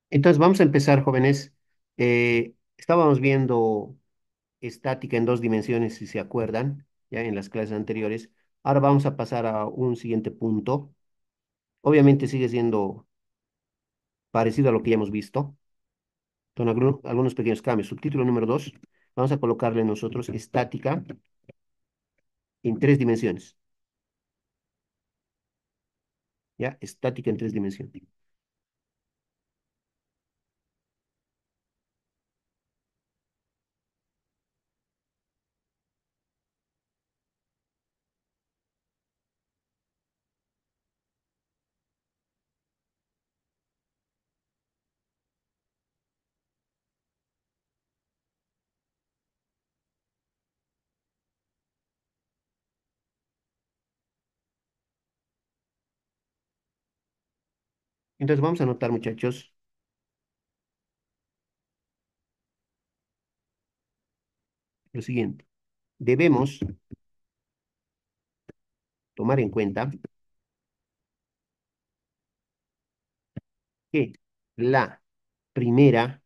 Entonces vamos a empezar, jóvenes. Estábamos viendo estática en dos dimensiones, si se acuerdan, ya en las clases anteriores. Ahora vamos a pasar a un siguiente punto. Obviamente sigue siendo parecido a lo que ya hemos visto, con algunos pequeños cambios. Subtítulo número 2, vamos a colocarle nosotros estática en tres dimensiones, ¿ya? Estática en tres dimensiones. Entonces vamos a anotar, muchachos, lo siguiente. Debemos tomar en cuenta que la primera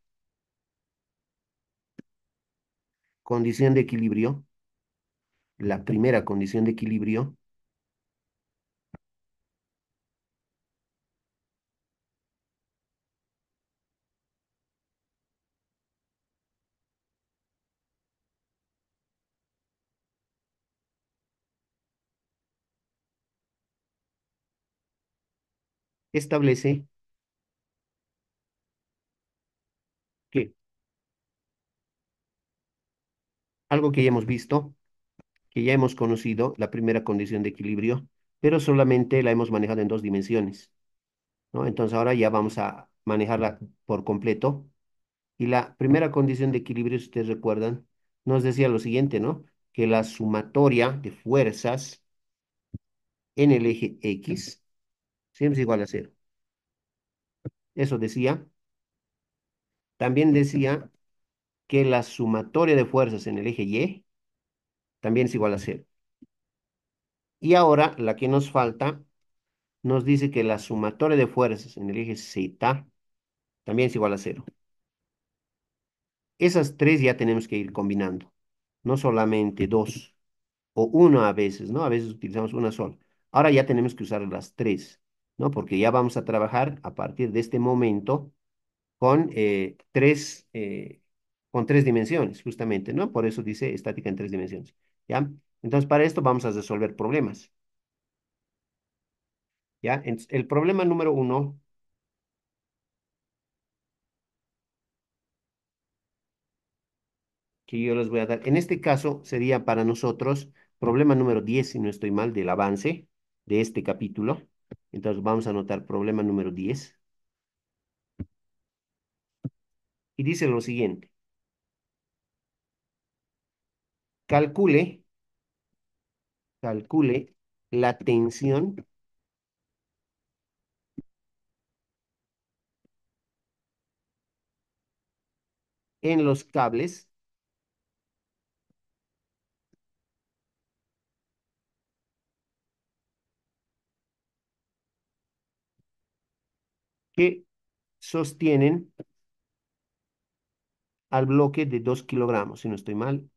condición de equilibrio, la primera condición de equilibrio establece que algo que ya hemos visto, que ya hemos conocido, la primera condición de equilibrio, pero solamente la hemos manejado en dos dimensiones, ¿no? Entonces ahora ya vamos a manejarla por completo. Y la primera condición de equilibrio, si ustedes recuerdan, nos decía lo siguiente, ¿no? Que la sumatoria de fuerzas en el eje X siempre es igual a cero. Eso decía. También decía que la sumatoria de fuerzas en el eje Y también es igual a cero. Y ahora la que nos falta nos dice que la sumatoria de fuerzas en el eje Z también es igual a cero. Esas tres ya tenemos que ir combinando, no solamente dos o una a veces, ¿no? A veces utilizamos una sola. Ahora ya tenemos que usar las tres, ¿no? Porque ya vamos a trabajar a partir de este momento con con tres dimensiones, justamente, ¿no? Por eso dice estática en tres dimensiones, ¿ya? Entonces, para esto vamos a resolver problemas, ¿ya? Entonces, el problema número uno que yo les voy a dar, en este caso sería para nosotros problema número 10 si no estoy mal, del avance de este capítulo. Entonces, vamos a anotar problema número 10 y dice lo siguiente: calcule, calcule la tensión en los cables que sostienen al bloque de 2 kilogramos, si no estoy mal,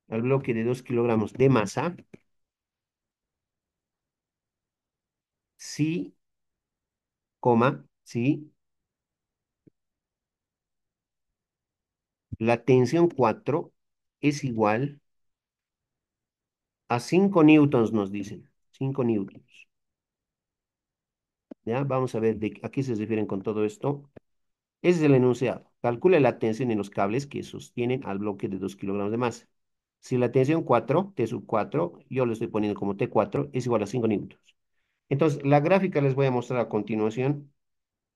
al bloque de 2 kilogramos de masa, si, si la tensión 4 es igual a 5 newtons, nos dicen, 5 newtons. ¿Ya? Vamos a ver a qué se refieren con todo esto. Ese es el enunciado. Calcula la tensión en los cables que sostienen al bloque de 2 kilogramos de masa. Si la tensión 4, T sub 4, yo lo estoy poniendo como T4, es igual a 5 newtons. Entonces, la gráfica les voy a mostrar a continuación.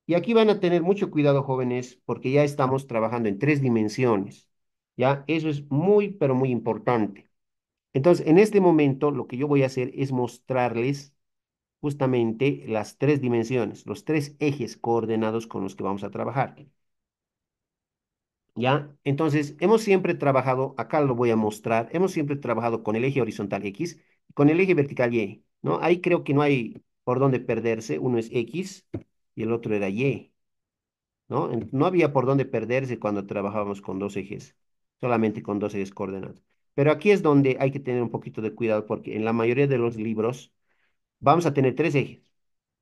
Y aquí van a tener mucho cuidado, jóvenes, porque ya estamos trabajando en tres dimensiones. ¿Ya? Eso es muy, pero muy importante. Entonces, en este momento, lo que yo voy a hacer es mostrarles justamente las tres dimensiones, los tres ejes coordenados con los que vamos a trabajar. ¿Ya? Entonces, hemos siempre trabajado, acá lo voy a mostrar, hemos siempre trabajado con el eje horizontal X, con el eje vertical Y, ¿no? Ahí creo que no hay por dónde perderse, uno es X y el otro era Y, ¿no? No había por dónde perderse cuando trabajábamos con dos ejes, solamente con dos ejes coordenados. Pero aquí es donde hay que tener un poquito de cuidado porque en la mayoría de los libros vamos a tener tres ejes,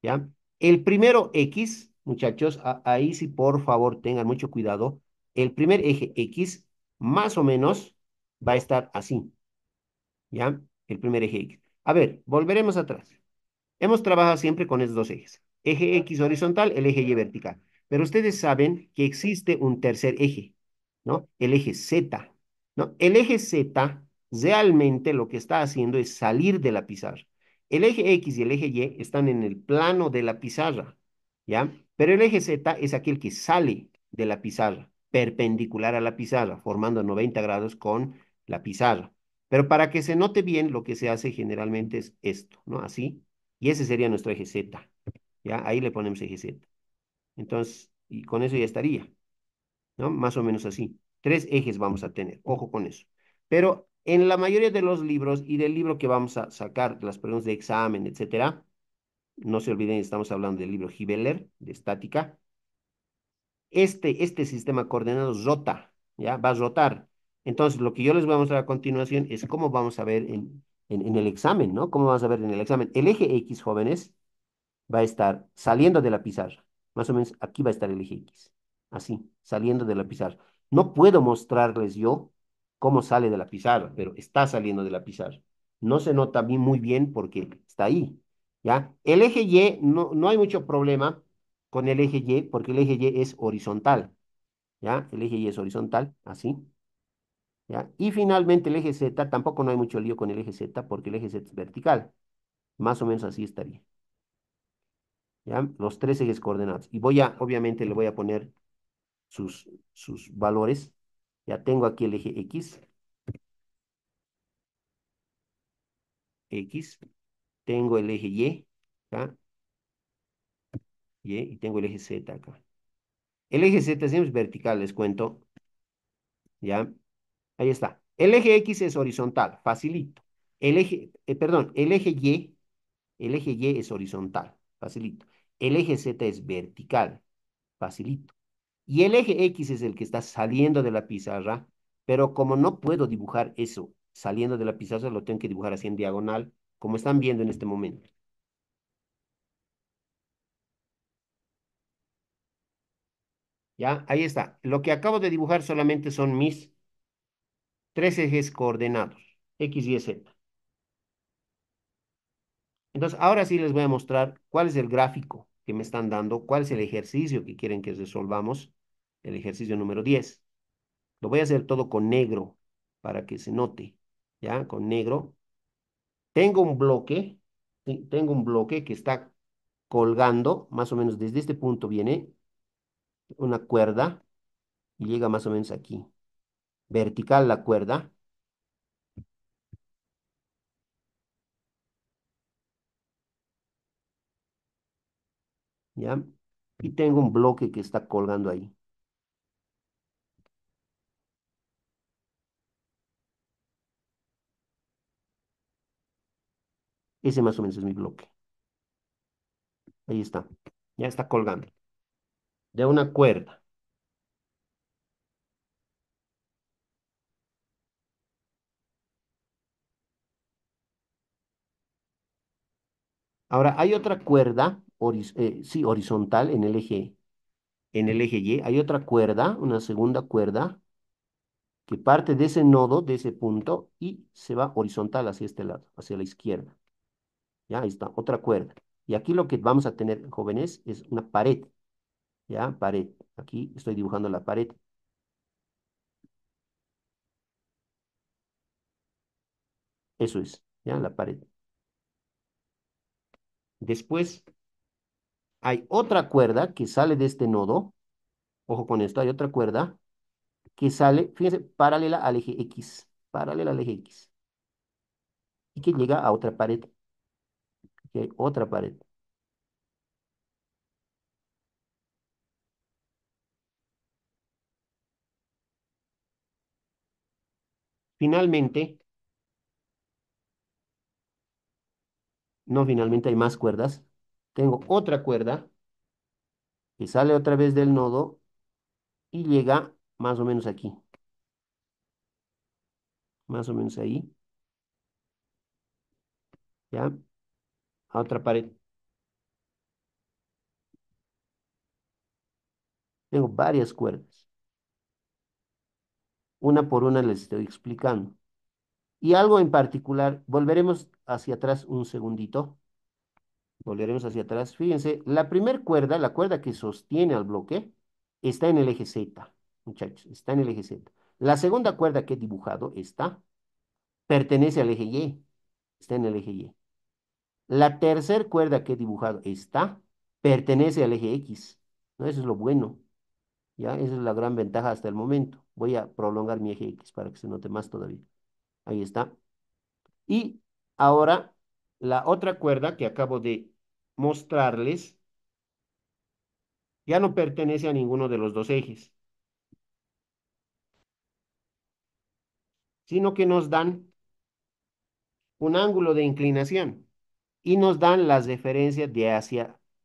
¿ya? El primero X, muchachos, ahí sí por favor tengan mucho cuidado. El primer eje X más o menos va a estar así, ¿ya? El primer eje X. A ver, volveremos atrás. Hemos trabajado siempre con esos dos ejes. Eje X horizontal, el eje Y vertical. Pero ustedes saben que existe un tercer eje, ¿no? El eje Z, ¿no? El eje Z realmente lo que está haciendo es salir de la pizarra. El eje X y el eje Y están en el plano de la pizarra, ¿ya? Pero el eje Z es aquel que sale de la pizarra, perpendicular a la pizarra, formando 90 grados con la pizarra. Pero para que se note bien, lo que se hace generalmente es esto, ¿no? Así. Y ese sería nuestro eje Z. ¿Ya? Ahí le ponemos eje Z. Entonces, y con eso ya estaría, ¿no? Más o menos así. Tres ejes vamos a tener. Ojo con eso. Pero en la mayoría de los libros y del libro que vamos a sacar, las preguntas de examen, etcétera, no se olviden, estamos hablando del libro Gibeler, de estática. Este sistema coordenado rota, ¿ya? Va a rotar. Entonces, lo que yo les voy a mostrar a continuación es cómo vamos a ver en el examen, ¿no? ¿Cómo vamos a ver en el examen? El eje X, jóvenes, va a estar saliendo de la pizarra. Más o menos aquí va a estar el eje X. Así, saliendo de la pizarra. No puedo mostrarles yo cómo sale de la pizarra, pero está saliendo de la pizarra. No se nota muy bien porque está ahí. ¿Ya? El eje Y, no hay mucho problema con el eje Y porque el eje Y es horizontal. ¿Ya? El eje Y es horizontal, así. ¿Ya? Y finalmente el eje Z, tampoco no hay mucho lío con el eje Z porque el eje Z es vertical. Más o menos así estaría. ¿Ya? Los tres ejes coordenados. Y obviamente le voy a poner sus valores. Ya tengo aquí el eje X, tengo el eje Y, ¿ya? Y tengo el eje Z acá. El eje Z siempre es vertical, les cuento, ¿ya? Ahí está. El eje X es horizontal, facilito. Perdón, el eje Y es horizontal, facilito. El eje Z es vertical, facilito. Y el eje X es el que está saliendo de la pizarra, pero como no puedo dibujar eso saliendo de la pizarra, lo tengo que dibujar así en diagonal, como están viendo en este momento. ¿Ya? Ahí está. Lo que acabo de dibujar solamente son mis tres ejes coordenados, X, Y, Z. Entonces, ahora sí les voy a mostrar cuál es el gráfico que me están dando, cuál es el ejercicio que quieren que resolvamos, el ejercicio número 10. Lo voy a hacer todo con negro para que se note, ¿ya? Con negro. Tengo un bloque, sí, tengo un bloque que está colgando, más o menos desde este punto viene una cuerda y llega más o menos aquí. Vertical la cuerda, ¿ya? Y tengo un bloque que está colgando ahí. Ese más o menos es mi bloque. Ahí está. Ya está colgando. De una cuerda. Ahora, hay otra cuerda, sí, horizontal en el eje Y. Hay otra cuerda, una segunda cuerda, que parte de ese nodo, de ese punto, y se va horizontal hacia este lado, hacia la izquierda. Ya, ahí está, otra cuerda. Y aquí lo que vamos a tener, jóvenes, es una pared. Ya, pared. Aquí estoy dibujando la pared. Eso es, ya, la pared. Después hay otra cuerda que sale de este nodo. Ojo con esto, hay otra cuerda que sale, fíjense, paralela al eje X. Paralela al eje X. Y que llega a otra pared. Aquí hay otra pared. Finalmente, no finalmente hay más cuerdas. Tengo otra cuerda que sale otra vez del nodo y llega más o menos aquí, más o menos ahí, ¿ya? A otra pared. Tengo varias cuerdas. Una por una les estoy explicando. Y algo en particular, volveremos hacia atrás un segundito. Volveremos hacia atrás. Fíjense, la primera cuerda, la cuerda que sostiene al bloque, está en el eje Z, muchachos, está en el eje Z. La segunda cuerda que he dibujado, esta, pertenece al eje Y, está en el eje Y. La tercera cuerda que he dibujado, esta, pertenece al eje X. ¿No? Eso es lo bueno, ¿ya? Esa es la gran ventaja hasta el momento. Voy a prolongar mi eje X para que se note más todavía. Ahí está. Y ahora, la otra cuerda que acabo de mostrarles ya no pertenece a ninguno de los dos ejes, sino que nos dan un ángulo de inclinación y nos dan las referencias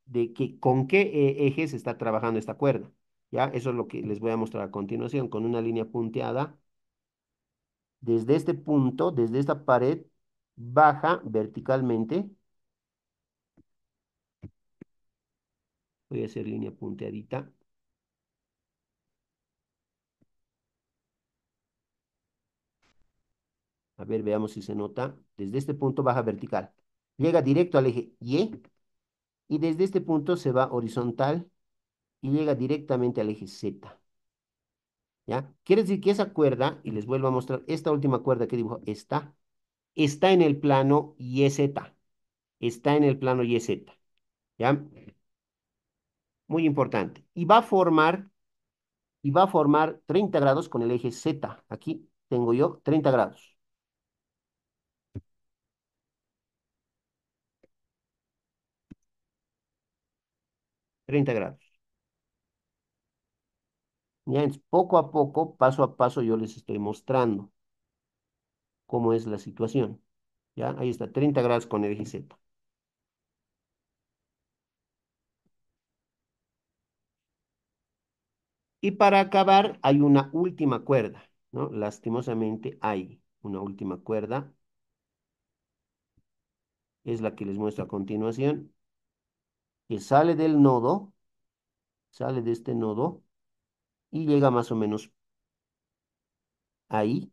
de que con qué eje se está trabajando esta cuerda. ¿Ya? Eso es lo que les voy a mostrar a continuación con una línea punteada. Desde este punto, desde esta pared, baja verticalmente. Voy a hacer línea punteadita. A ver, veamos si se nota. Desde este punto baja vertical. Llega directo al eje y desde este punto se va horizontal y llega directamente al eje Z. ¿Ya? Quiere decir que esa cuerda, y les vuelvo a mostrar, esta última cuerda que dibujo, está en el plano YZ. Está en el plano YZ. ¿Ya? Muy importante. Y va a formar 30 grados con el eje Z. Aquí tengo yo 30 grados. 30 grados. Ya, entonces, poco a poco, paso a paso, yo les estoy mostrando cómo es la situación. ¿Ya? Ahí está, 30 grados con el eje Z. Y para acabar, hay una última cuerda, ¿no? Lastimosamente hay una última cuerda, es la que les muestro a continuación, que sale del nodo, sale de este nodo y llega más o menos ahí,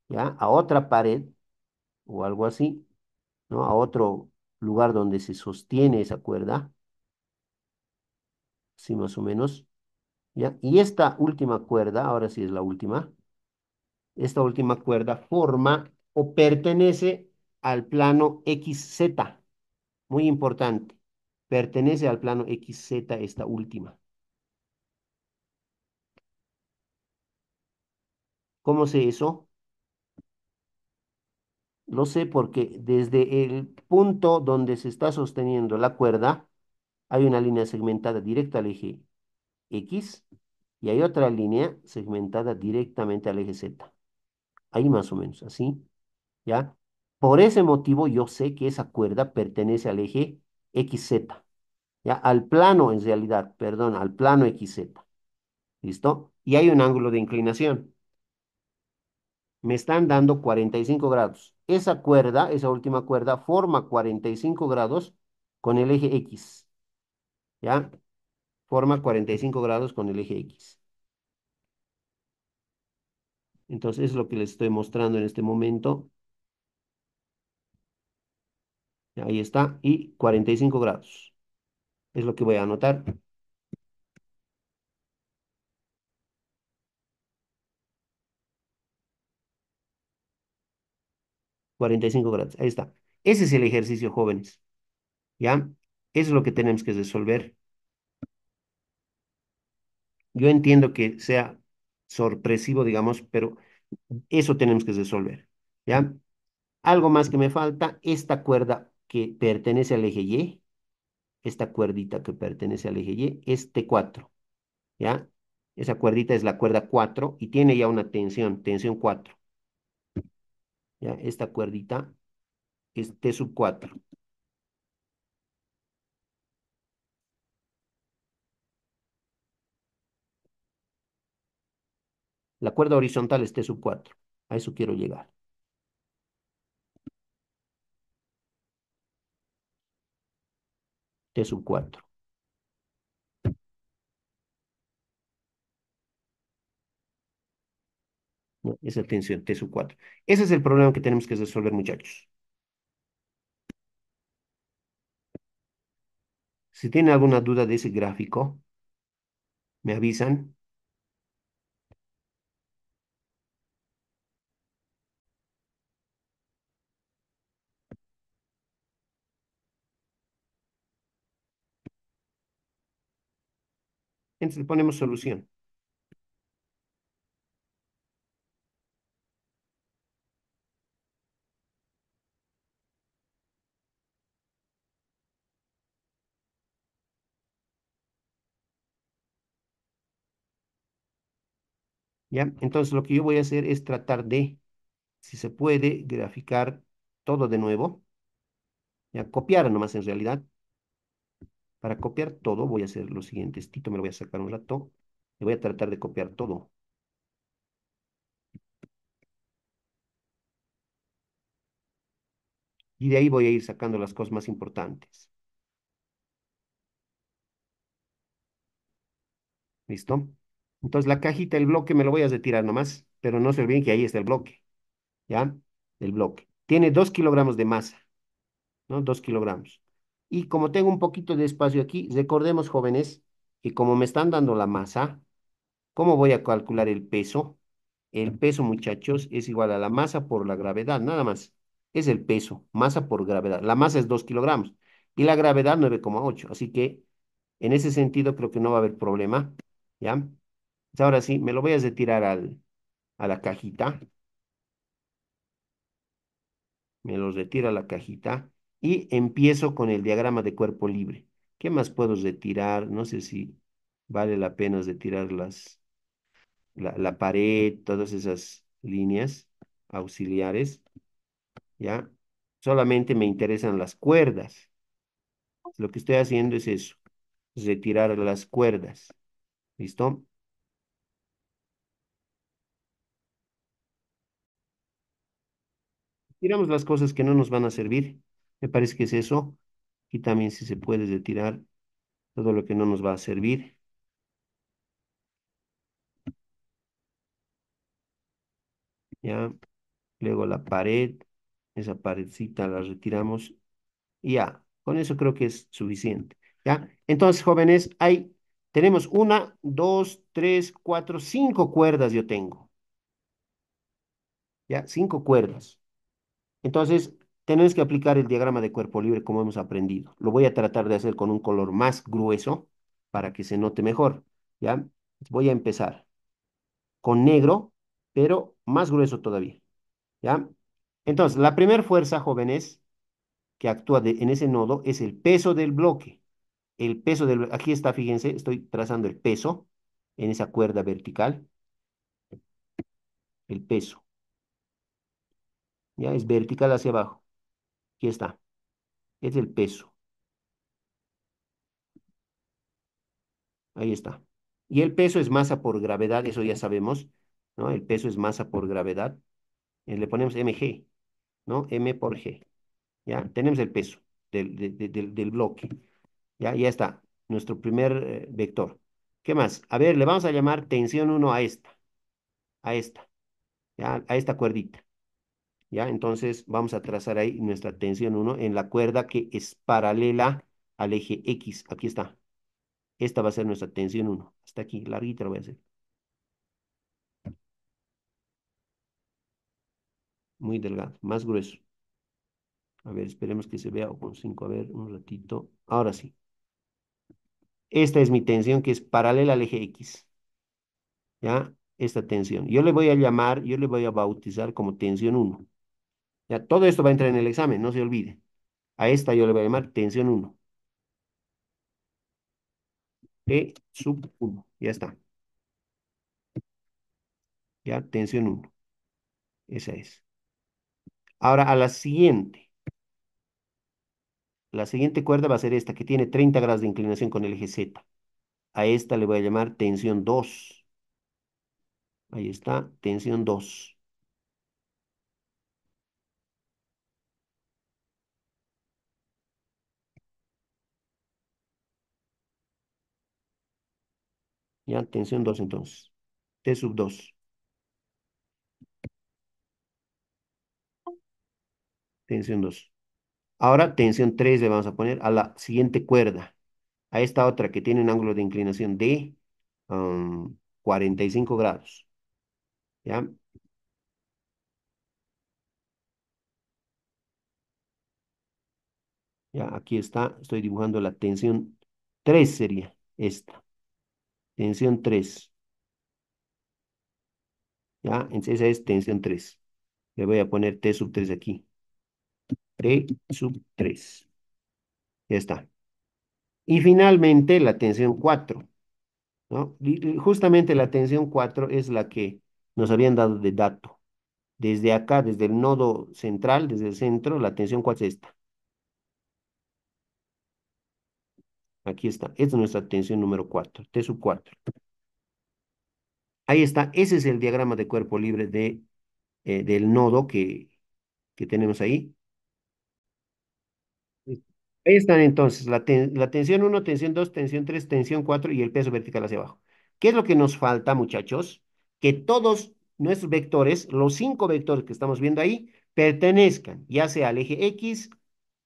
¿ya? A otra pared o algo así, ¿no? A otro lugar donde se sostiene esa cuerda, así más o menos, ¿ya? Y esta última cuerda, ahora sí es la última, esta última cuerda forma o pertenece al plano XZ. Muy importante. Pertenece al plano XZ esta última. ¿Cómo sé eso? Lo sé porque desde el punto donde se está sosteniendo la cuerda, hay una línea segmentada directa al eje X y hay otra línea segmentada directamente al eje Z. Ahí más o menos, así, ¿ya? Por ese motivo yo sé que esa cuerda pertenece al eje XZ, ¿ya? Al plano, en realidad, perdón, al plano XZ. ¿Listo? Y hay un ángulo de inclinación. Me están dando 45 grados. Esa cuerda, esa última cuerda, forma 45 grados con el eje X. ¿Ya? Forma 45 grados con el eje X. Entonces, es lo que les estoy mostrando en este momento. Ahí está. Y 45 grados. Es lo que voy a anotar. 45 grados. Ahí está. Ese es el ejercicio, jóvenes. ¿Ya? Eso es lo que tenemos que resolver. Yo entiendo que sea sorpresivo, digamos, pero eso tenemos que resolver. ¿Ya? Algo más que me falta, esta cuerda que pertenece al eje Y, esta cuerdita que pertenece al eje Y, es T4, ¿ya? Esa cuerdita es la cuerda 4 y tiene ya una tensión, tensión 4, ¿ya? Esta cuerdita es T sub 4. La cuerda horizontal es T sub 4. A eso quiero llegar. T sub 4. ¿No? Esa tensión, T sub 4. Ese es el problema que tenemos que resolver, muchachos. Si tienen alguna duda de ese gráfico, me avisan. Entonces le ponemos solución. ¿Ya? Entonces lo que yo voy a hacer es tratar de, si se puede, graficar todo de nuevo. Ya, copiar nomás en realidad. Para copiar todo voy a hacer lo siguiente. Esto me lo voy a sacar un rato. Y voy a tratar de copiar todo. Y de ahí voy a ir sacando las cosas más importantes. ¿Listo? Entonces la cajita, el bloque me lo voy a retirar nomás. Pero no se olviden que ahí está el bloque. ¿Ya? El bloque. Tiene 2 kilogramos de masa, ¿no? 2 kilogramos. Y como tengo un poquito de espacio aquí, recordemos, jóvenes, que como me están dando la masa, ¿cómo voy a calcular el peso? El peso, muchachos, es igual a la masa por la gravedad, nada más. Es el peso, masa por gravedad. La masa es 2 kilogramos y la gravedad 9,8. Así que en ese sentido creo que no va a haber problema. ¿Ya? Ahora sí, me lo voy a retirar a la cajita. Me lo retiro a la cajita y empiezo con el diagrama de cuerpo libre. ¿Qué más puedo retirar? No sé si vale la pena retirar la pared, todas esas líneas auxiliares, ¿ya? Solamente me interesan las cuerdas. Lo que estoy haciendo es eso, retirar las cuerdas. ¿Listo? Tiramos las cosas que no nos van a servir. Me parece que es eso. Y también si se puede retirar todo lo que no nos va a servir, ¿ya? Luego la pared, esa paredcita la retiramos y ya, con eso creo que es suficiente. ¿Ya? Entonces, jóvenes, tenemos una, dos, tres, cuatro, 5 cuerdas yo tengo. ¿Ya? 5 cuerdas. Entonces, tenemos que aplicar el diagrama de cuerpo libre como hemos aprendido. Lo voy a tratar de hacer con un color más grueso para que se note mejor. ¿Ya? Voy a empezar con negro, pero más grueso todavía. ¿Ya? Entonces, la primera fuerza, jóvenes, que actúa en ese nodo es el peso del bloque. El peso aquí está, fíjense, estoy trazando el peso en esa cuerda vertical, el peso, ya es vertical hacia abajo. Aquí está, es el peso, ahí está. Y el peso es masa por gravedad, eso ya sabemos, ¿no? El peso es masa por gravedad. Le ponemos mg, ¿no? M por G. Ya, tenemos el peso del bloque. Ya está, nuestro primer vector. ¿Qué más? A ver, le vamos a llamar tensión uno a esta, ya, a esta cuerdita. ¿Ya? Entonces vamos a trazar ahí nuestra tensión uno en la cuerda que es paralela al eje X. Aquí está. Esta va a ser nuestra tensión uno. Hasta aquí, larguita lo voy a hacer. Muy delgado, más grueso. A ver, esperemos que se vea o con 5. A ver, un ratito. Ahora sí. Esta es mi tensión que es paralela al eje X. ¿Ya? Esta tensión. Yo le voy a bautizar como tensión uno. Ya, todo esto va a entrar en el examen, no se olvide. A esta yo le voy a llamar tensión uno. T sub uno. Ya está. Ya, tensión uno. Esa es. Ahora a la siguiente. La siguiente cuerda va a ser esta, que tiene 30 grados de inclinación con el eje Z. A esta le voy a llamar tensión 2. Ahí está, tensión 2. Ya, tensión 2 entonces. T sub 2. Tensión 2. Ahora tensión 3 le vamos a poner a la siguiente cuerda. A esta otra que tiene un ángulo de inclinación de 45 grados. ¿Ya? Ya, aquí está. Estoy dibujando la tensión 3 sería esta. Tensión 3. ¿Ya? Esa es tensión 3. Le voy a poner T sub 3 aquí. T sub 3. Ya está. Y finalmente la tensión 4, ¿no? Y justamente la tensión 4 es la que nos habían dado de dato. Desde acá, desde el nodo central, desde el centro, la tensión 4 es esta. Aquí está. Esta es nuestra tensión número 4, T sub 4. Ahí está. Ese es el diagrama de cuerpo libre del nodo que tenemos ahí. Listo. Ahí están entonces la tensión uno, tensión 2, tensión 3, tensión 4 y el peso vertical hacia abajo. ¿Qué es lo que nos falta, muchachos? Que todos nuestros vectores, los 5 vectores que estamos viendo ahí, pertenezcan ya sea al eje X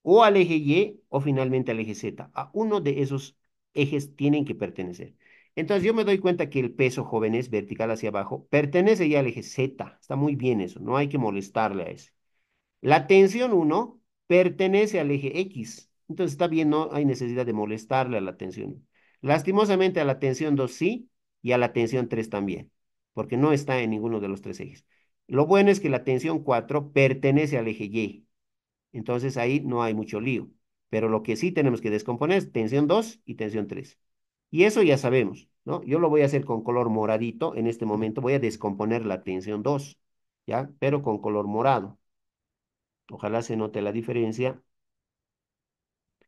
o al eje Y o finalmente al eje Z. A uno de esos ejes tienen que pertenecer. Entonces yo me doy cuenta que el peso, jóvenes, vertical hacia abajo, pertenece ya al eje Z. Está muy bien eso, no hay que molestarle a ese. La tensión uno pertenece al eje X. Entonces está bien, no hay necesidad de molestarle a la tensión 1. Lastimosamente a la tensión 2 sí y a la tensión 3 también, porque no está en ninguno de los tres ejes. Lo bueno es que la tensión 4 pertenece al eje Y. Entonces ahí no hay mucho lío. Pero lo que sí tenemos que descomponer es tensión 2 y tensión 3. Y eso ya sabemos, ¿no? Yo lo voy a hacer con color moradito en este momento. Voy a descomponer la tensión 2, ¿ya? Pero con color morado. Ojalá se note la diferencia.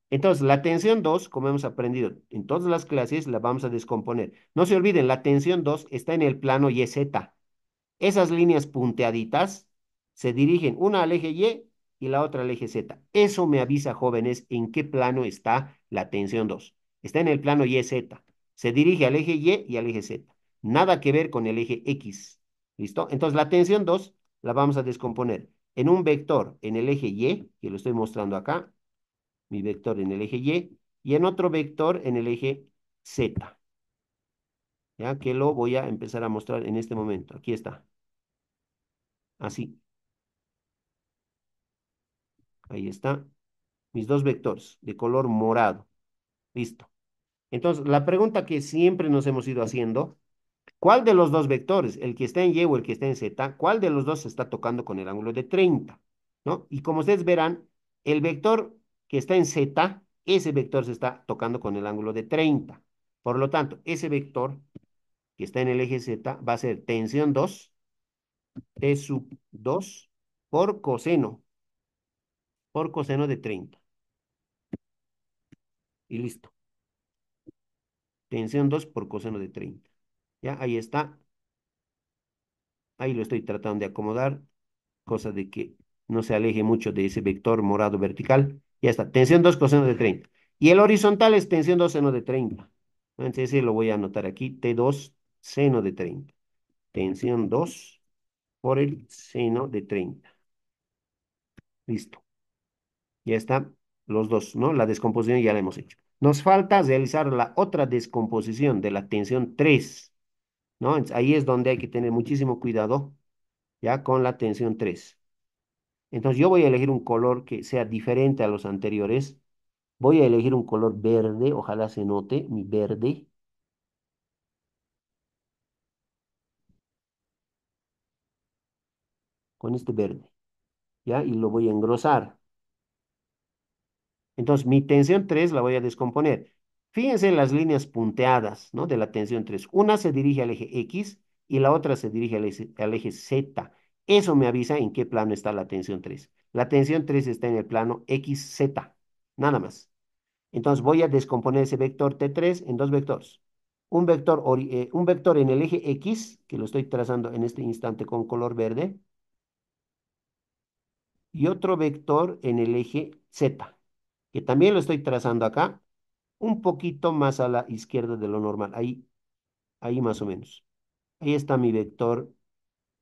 Entonces, la tensión 2, como hemos aprendido en todas las clases, la vamos a descomponer. No se olviden, la tensión 2 está en el plano YZ. Esas líneas punteaditas se dirigen una al eje Y y la otra al eje Z. Eso me avisa, jóvenes, en qué plano está la tensión 2. Está en el plano YZ. Se dirige al eje Y al eje Z. Nada que ver con el eje X. ¿Listo? Entonces, la tensión 2 la vamos a descomponer en un vector en el eje Y, que lo estoy mostrando acá, mi vector en el eje y en otro vector en el eje Z, ya que lo voy a empezar a mostrar en este momento. Aquí está, así, ahí está, mis dos vectores de color morado. Listo. Entonces, la pregunta que siempre nos hemos ido haciendo, ¿cuál de los dos vectores, el que está en Y o el que está en Z, cuál de los dos se está tocando con el ángulo de 30? ¿No? Y como ustedes verán, el vector que está en Z, ese vector se está tocando con el ángulo de 30. Por lo tanto, ese vector que está en el eje Z, va a ser tensión 2 T sub 2 por coseno de 30. Y listo. Tensión 2 por coseno de 30. Ya, ahí está. Ahí lo estoy tratando de acomodar, cosa de que no se aleje mucho de ese vector morado vertical. Ya está. Tensión 2 coseno de 30. Y el horizontal es tensión 2 seno de 30. Entonces ese lo voy a anotar aquí. T2 seno de 30. Tensión 2 por el seno de 30. Listo. Ya está, los dos, ¿no? La descomposición ya la hemos hecho. Nos falta realizar la otra descomposición de la tensión 3, ¿no? Ahí es donde hay que tener muchísimo cuidado, ya con la tensión 3. Entonces yo voy a elegir un color que sea diferente a los anteriores. Voy a elegir un color verde, ojalá se note mi verde, con este verde, ¿ya? Y lo voy a engrosar. Entonces, mi tensión 3 la voy a descomponer. Fíjense en las líneas punteadas, ¿no? De la tensión 3. Una se dirige al eje X y la otra se dirige al eje Z. Eso me avisa en qué plano está la tensión 3. La tensión 3 está en el plano XZ, nada más. Entonces voy a descomponer ese vector T3 en dos vectores. Un vector en el eje X, que lo estoy trazando en este instante con color verde, y otro vector en el eje Z, que también lo estoy trazando acá, un poquito más a la izquierda de lo normal, ahí más o menos. Ahí está mi vector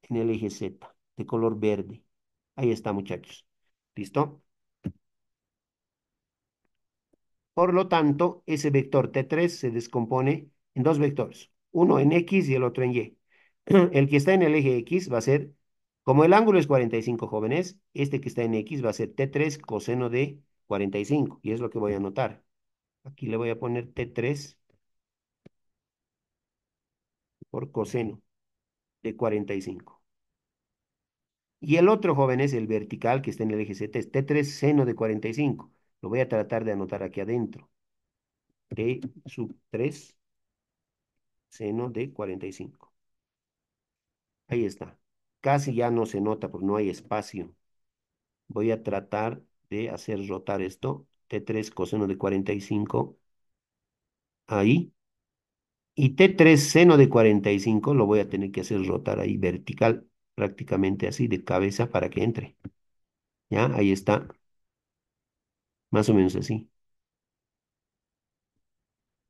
en el eje Z, de color verde. Ahí está, muchachos. ¿Listo? Por lo tanto, ese vector T3 se descompone en dos vectores, uno en X y el otro en Y. El que está en el eje X va a ser, como el ángulo es 45 jóvenes, este que está en X va a ser T3 coseno de 45, y es lo que voy a anotar. Aquí le voy a poner T3 por coseno de 45. Y el otro, joven, es el vertical que está en el eje Z, es T3 seno de 45. Lo voy a tratar de anotar aquí adentro. T sub 3 seno de 45. Ahí está. Casi ya no se nota porque no hay espacio. Voy a tratar de hacer rotar esto. T3 coseno de 45. Ahí. Y T3 seno de 45 lo voy a tener que hacer rotar ahí vertical, prácticamente así de cabeza para que entre. ¿Ya? Ahí está. Más o menos así.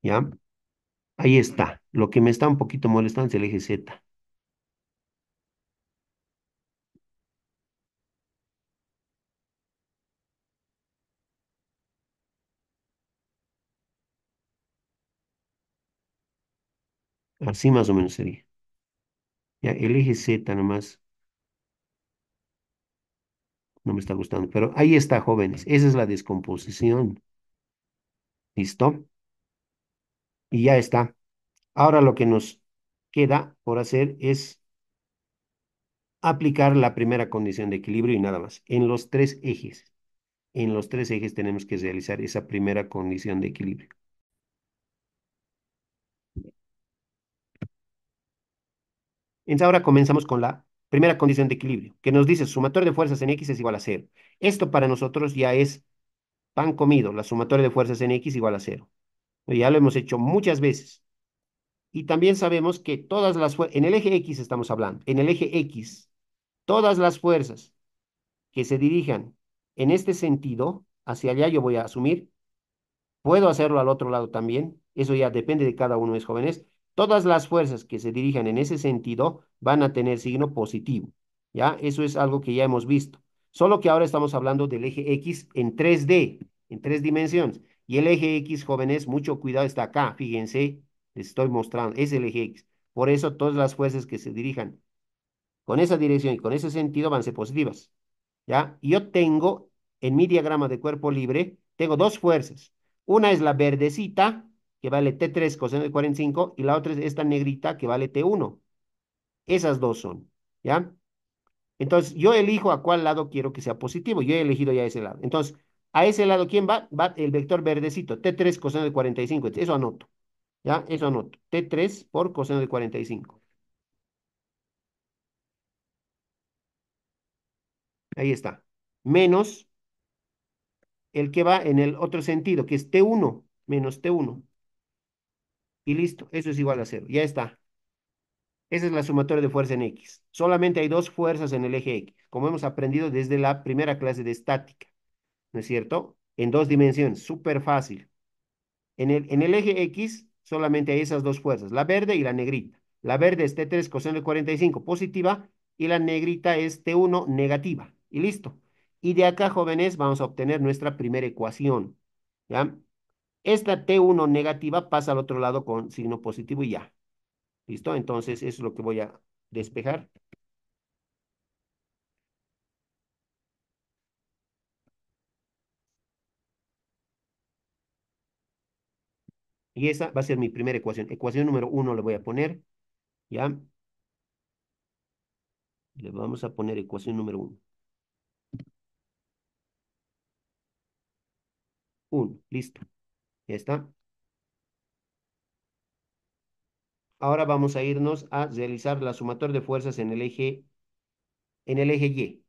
¿Ya? Ahí está. Lo que me está un poquito molestando es el eje Z. Así más o menos sería. Ya, el eje Z nomás no me está gustando. Pero ahí está, jóvenes. Esa es la descomposición. ¿Listo? Y ya está. Ahora lo que nos queda por hacer es aplicar la primera condición de equilibrio y nada más. En los tres ejes. En los tres ejes tenemos que realizar esa primera condición de equilibrio. Entonces ahora comenzamos con la primera condición de equilibrio, que nos dice sumatorio de fuerzas en X es igual a cero. Esto para nosotros ya es pan comido, la sumatoria de fuerzas en X igual a cero. Ya lo hemos hecho muchas veces. Y también sabemos que todas las fuerzas, en el eje X estamos hablando, en el eje X, todas las fuerzas que se dirijan en este sentido, hacia allá yo voy a asumir. Puedo hacerlo al otro lado también, eso ya depende de cada uno de los jóvenes. Todas las fuerzas que se dirijan en ese sentido van a tener signo positivo, ¿ya? Eso es algo que ya hemos visto. Solo que ahora estamos hablando del eje X en 3D, en tres dimensiones. Y el eje X, jóvenes, mucho cuidado, está acá, fíjense, les estoy mostrando, es el eje X. Por eso todas las fuerzas que se dirijan con esa dirección y con ese sentido van a ser positivas, ¿ya? Y yo tengo, en mi diagrama de cuerpo libre, tengo dos fuerzas. Una es la verdecita, que vale T3 coseno de 45, y la otra es esta negrita, que vale T1. Esas dos son, ¿ya? Entonces, yo elijo a cuál lado quiero que sea positivo. Yo he elegido ya ese lado. Entonces, a ese lado, ¿quién va? Va el vector verdecito, T3 coseno de 45. Eso anoto, ¿ya? Eso anoto. T3 por coseno de 45. Ahí está. Menos el que va en el otro sentido, que es T1 menos T1. Y listo, eso es igual a cero. Ya está. Esa es la sumatoria de fuerza en X. Solamente hay dos fuerzas en el eje X, como hemos aprendido desde la primera clase de estática, ¿no es cierto? En dos dimensiones, súper fácil. En el eje X solamente hay esas dos fuerzas, la verde y la negrita. La verde es T3 coseno de 45 positiva y la negrita es T1 negativa. Y listo. Y de acá, jóvenes, vamos a obtener nuestra primera ecuación. ¿Ya? Esta T1 negativa pasa al otro lado con signo positivo y ya. ¿Listo? Entonces, eso es lo que voy a despejar. Y esa va a ser mi primera ecuación. Ecuación número uno le voy a poner, ¿ya? Le vamos a poner ecuación número uno. 1. Listo. Ya está. Ahora vamos a irnos a realizar la sumatoria de fuerzas en el eje Y.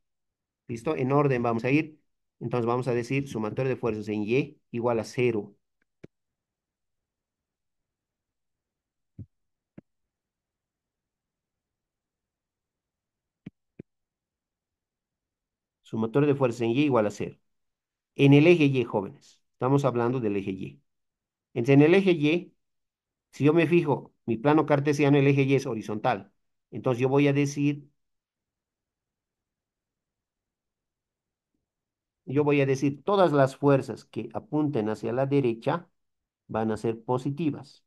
¿Listo? En orden vamos a ir. Entonces vamos a decir sumatoria de fuerzas en Y igual a 0. Sumatoria de fuerzas en Y igual a 0. En el eje Y, jóvenes. Estamos hablando del eje Y. Entonces, en el eje Y, si yo me fijo, mi plano cartesiano, el eje Y es horizontal. Entonces yo voy a decir, todas las fuerzas que apunten hacia la derecha van a ser positivas.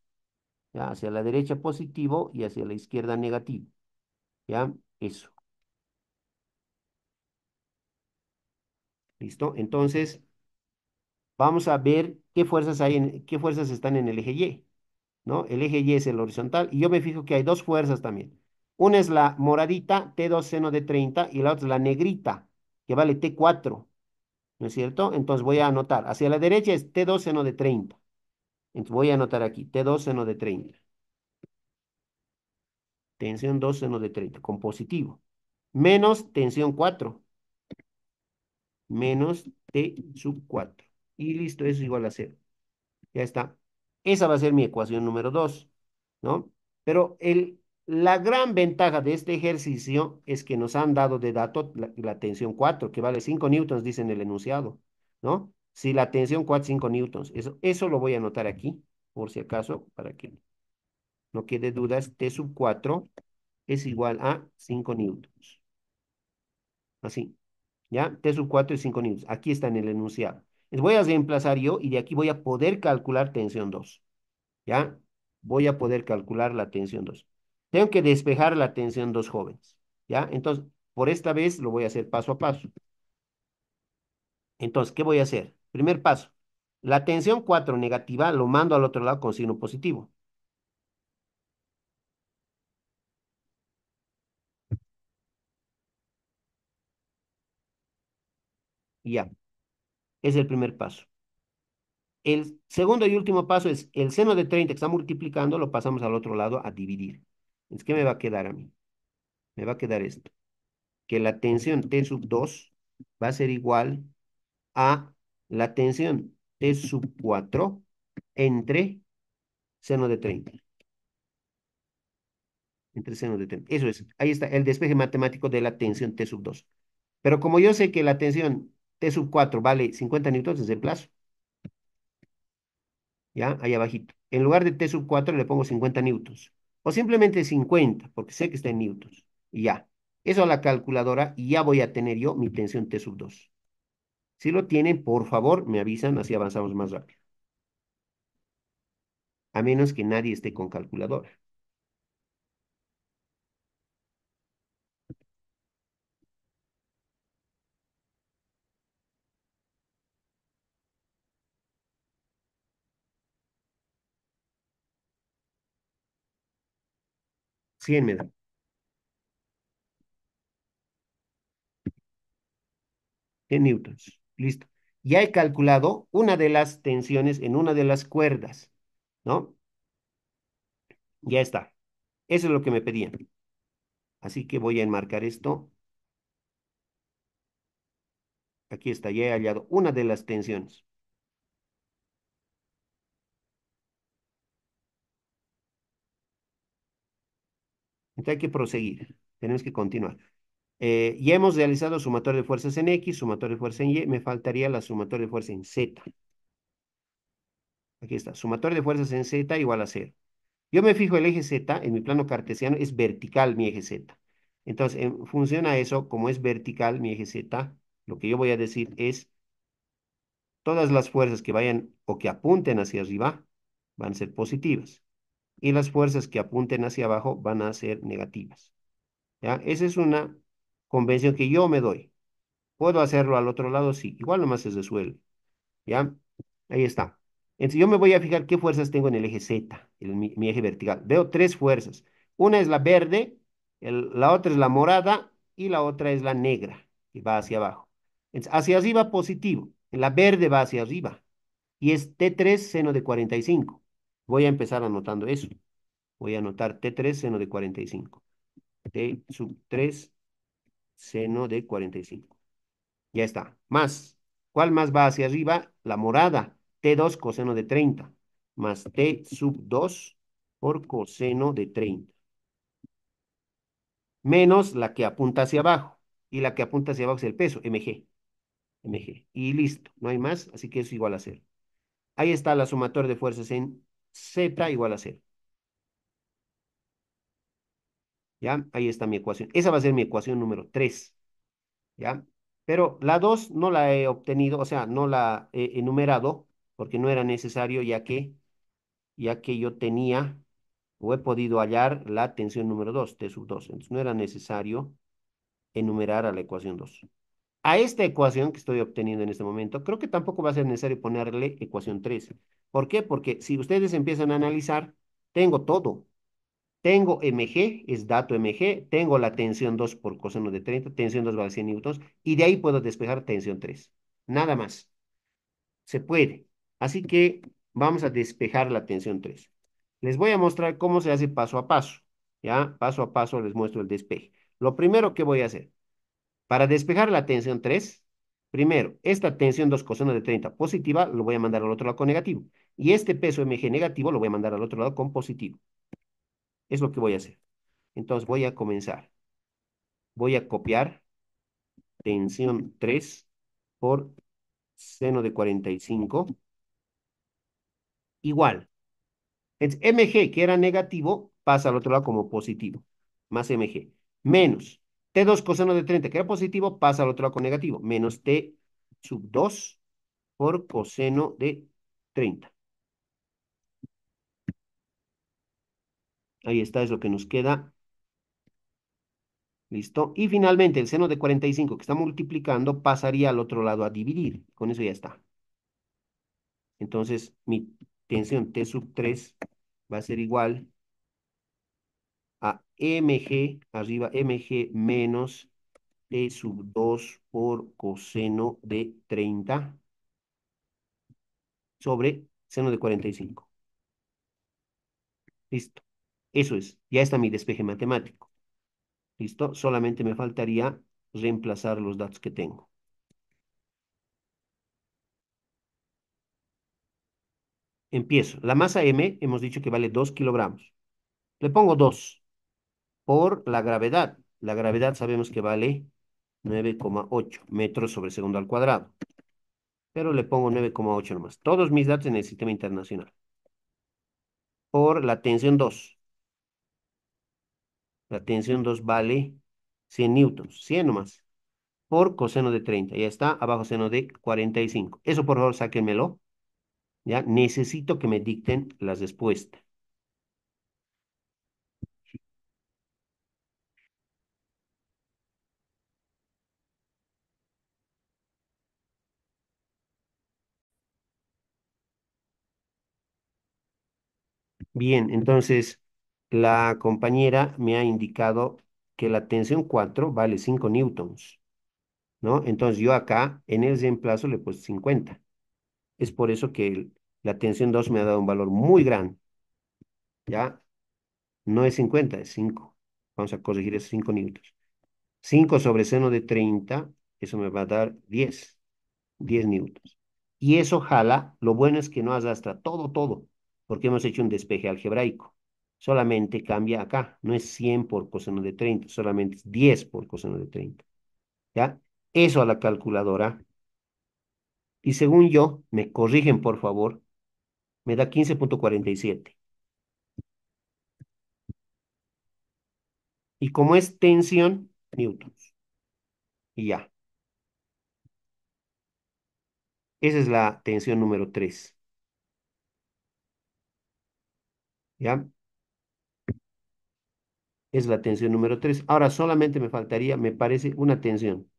¿Ya? Hacia la derecha positivo y hacia la izquierda negativo. ¿Ya? Eso. ¿Listo? Entonces, vamos a ver qué fuerzas están en el eje Y, ¿no? El eje Y es el horizontal y yo me fijo que hay dos fuerzas también. Una es la moradita, T2 seno de 30, y la otra es la negrita, que vale T4, ¿no es cierto? Entonces voy a anotar, hacia la derecha es T2 seno de 30. Entonces voy a anotar aquí, T2 seno de 30. Tensión 2 seno de 30, con positivo. Menos tensión 4, menos T sub 4. Y listo, eso es igual a 0. Ya está. Esa va a ser mi ecuación número 2, ¿no? Pero la gran ventaja de este ejercicio es que nos han dado de dato la tensión 4, que vale 5 newtons, dice en el enunciado, ¿no? Si la tensión 4, 5 newtons. Eso lo voy a anotar aquí, por si acaso, para que no quede dudas. T sub 4 es igual a 5 newtons. Así, ¿ya? T sub 4 es 5 newtons. Aquí está en el enunciado. Entonces voy a reemplazar yo y de aquí voy a poder calcular tensión 2. ¿Ya? Voy a poder calcular la tensión 2. Tengo que despejar la tensión 2, jóvenes. ¿Ya? Entonces, por esta vez lo voy a hacer paso a paso. Entonces, ¿qué voy a hacer? Primer paso. La tensión 4 negativa lo mando al otro lado con signo positivo. Y ya. Es el primer paso. El segundo y último paso es el seno de 30 que está multiplicando, lo pasamos al otro lado a dividir. Entonces, ¿qué me va a quedar a mí? Me va a quedar esto. Que la tensión T sub 2 va a ser igual a la tensión T sub 4 entre seno de 30. Entre seno de 30. Eso es. Ahí está el despeje matemático de la tensión T sub 2. Pero como yo sé que la tensión T sub 4 vale 50 newtons, desde el plazo. ¿Ya? Ahí abajito. En lugar de T sub 4 le pongo 50 newtons. O simplemente 50, porque sé que está en newtons. Y ya. Eso a la calculadora y ya voy a tener yo mi tensión T sub 2. Si lo tienen, por favor, me avisan, así avanzamos más rápido. A menos que nadie esté con calculadora. 100 me da. 100 newtons. Listo. Ya he calculado una de las tensiones en una de las cuerdas, ¿no? Ya está. Eso es lo que me pedían. Así que voy a enmarcar esto. Aquí está, ya he hallado una de las tensiones. Entonces hay que proseguir. Tenemos que continuar. Ya hemos realizado sumatorio de fuerzas en X, sumatorio de fuerza en Y. Me faltaría la sumatoria de fuerza en Z. Aquí está. Sumatorio de fuerzas en Z igual a 0. Yo me fijo el eje Z, en mi plano cartesiano es vertical mi eje Z. Entonces, en función a eso, como es vertical mi eje Z, lo que yo voy a decir es, todas las fuerzas que vayan o que apunten hacia arriba van a ser positivas. Y las fuerzas que apunten hacia abajo van a ser negativas. ¿Ya? Esa es una convención que yo me doy. ¿Puedo hacerlo al otro lado? Sí. Igual nomás se resuelve. ¿Ya? Ahí está. Entonces yo me voy a fijar qué fuerzas tengo en el eje Z, en mi eje vertical. Veo tres fuerzas. Una es la verde, la otra es la morada y la otra es la negra, que va hacia abajo. Entonces, hacia arriba positivo. La verde va hacia arriba. y es T3 seno de 45. Voy a empezar anotando eso. Voy a anotar T3 seno de 45. T sub 3 seno de 45. Ya está. Más. ¿Cuál más va hacia arriba? La morada. T2 coseno de 30. Más T sub 2 por coseno de 30. Menos la que apunta hacia abajo. Y la que apunta hacia abajo es el peso, mg. mg. Y listo. No hay más. Así que es igual a cero. Ahí está la sumatoria de fuerzas en Z igual a cero. ¿Ya? Ahí está mi ecuación. Esa va a ser mi ecuación número 3. ¿Ya? Pero la 2 no la he obtenido, o sea, no la he enumerado porque no era necesario ya que yo tenía o he podido hallar la tensión número 2 T sub 2. Entonces no era necesario enumerar a la ecuación 2. A esta ecuación que estoy obteniendo en este momento, creo que tampoco va a ser necesario ponerle ecuación 3. ¿Por qué? Porque si ustedes empiezan a analizar, tengo todo. Tengo mg, es dato mg, tengo la tensión 2 por coseno de 30, tensión 2 vale 100 newtons, y de ahí puedo despejar tensión 3. Nada más. Se puede. Así que vamos a despejar la tensión 3. Les voy a mostrar cómo se hace paso a paso. ¿Ya? Paso a paso les muestro el despeje. Lo primero que voy a hacer, para despejar la tensión 3, primero, esta tensión 2 coseno de 30 positiva lo voy a mandar al otro lado con negativo. Y este peso mg negativo lo voy a mandar al otro lado con positivo. Es lo que voy a hacer. Entonces voy a comenzar. Voy a copiar tensión 3 por seno de 45. Igual. Mg, que era negativo, pasa al otro lado como positivo. Más mg. Menos T2 coseno de 30, que era positivo, pasa al otro lado con negativo. Menos T sub 2 por coseno de 30. Ahí está, es lo que nos queda. ¿Listo? Y finalmente el seno de 45 que está multiplicando pasaría al otro lado a dividir. Con eso ya está. Entonces, mi tensión T sub 3 va a ser igual a mg, arriba mg menos T sub 2 por coseno de 30 sobre seno de 45. Listo. Eso es. Ya está mi despeje matemático. Listo. Solamente me faltaría reemplazar los datos que tengo. Empiezo. La masa M hemos dicho que vale 2 kilogramos. Le pongo 2 por la gravedad. La gravedad sabemos que vale 9,8 metros sobre segundo al cuadrado. Pero le pongo 9,8 nomás. Todos mis datos en el sistema internacional. Por la tensión 2. La tensión 2 vale 100 newtons. 100 nomás. Por coseno de 30. Ya está. Abajo seno de 45. Eso por favor sáquenmelo. Ya necesito que me dicten las respuestas. Bien, entonces la compañera me ha indicado que la tensión 4 vale 5 newtons, ¿no? Entonces yo acá en el reemplazo le he puesto 50. Es por eso que la tensión 2 me ha dado un valor muy grande, ¿ya? No es 50, es 5. Vamos a corregir esos 5 newtons. 5 sobre seno de 30, eso me va a dar 10 newtons. Y eso jala, lo bueno es que no arrastra todo, porque hemos hecho un despeje algebraico. Solamente cambia acá, no es 100 por coseno de 30, solamente es 10 por coseno de 30. ¿Ya? Eso a la calculadora. Y según yo, me corrigen por favor, me da 15,47. Y como es tensión, newtons. Y ya. Esa es la tensión número 3. ¿Ya? Es la tensión número 3. Ahora solamente me faltaría, me parece, una tensión.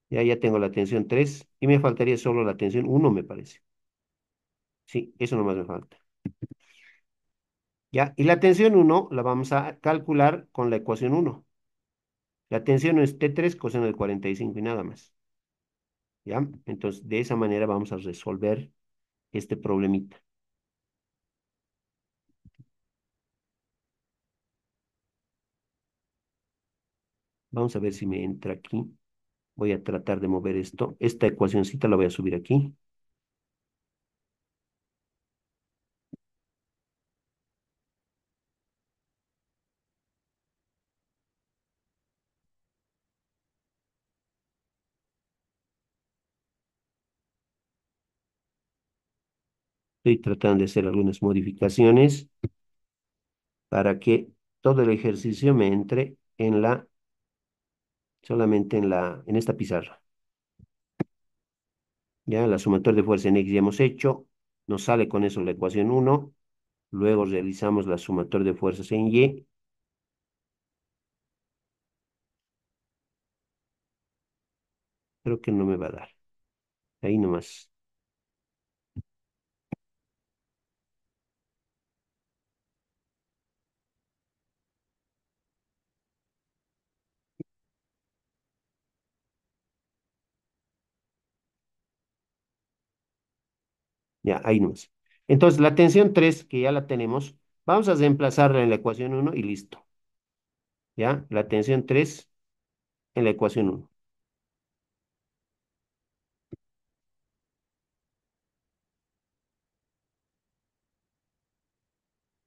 Ya tengo la tensión 3 y me faltaría solo la tensión 1, me parece. Sí, eso nomás me falta. Ya, y la tensión 1 la vamos a calcular con la ecuación 1. La tensión es T3 coseno de 45 y nada más. ¿ya? Entonces, de esa manera vamos a resolver este problemita. Vamos a ver si me entra aquí. Voy a tratar de mover esto. Esta ecuacióncita la voy a subir aquí. Estoy tratando de hacer algunas modificaciones para que todo el ejercicio me entre en solamente en esta pizarra. Ya, la sumatoria de fuerza en X ya hemos hecho. Nos sale con eso la ecuación uno. Luego realizamos la sumatoria de fuerzas en Y. Creo que no me va a dar. Ahí nomás. Ya, ahí nomás. Entonces, la tensión 3 que ya la tenemos, vamos a reemplazarla en la ecuación uno y listo. Ya, la tensión 3 en la ecuación uno.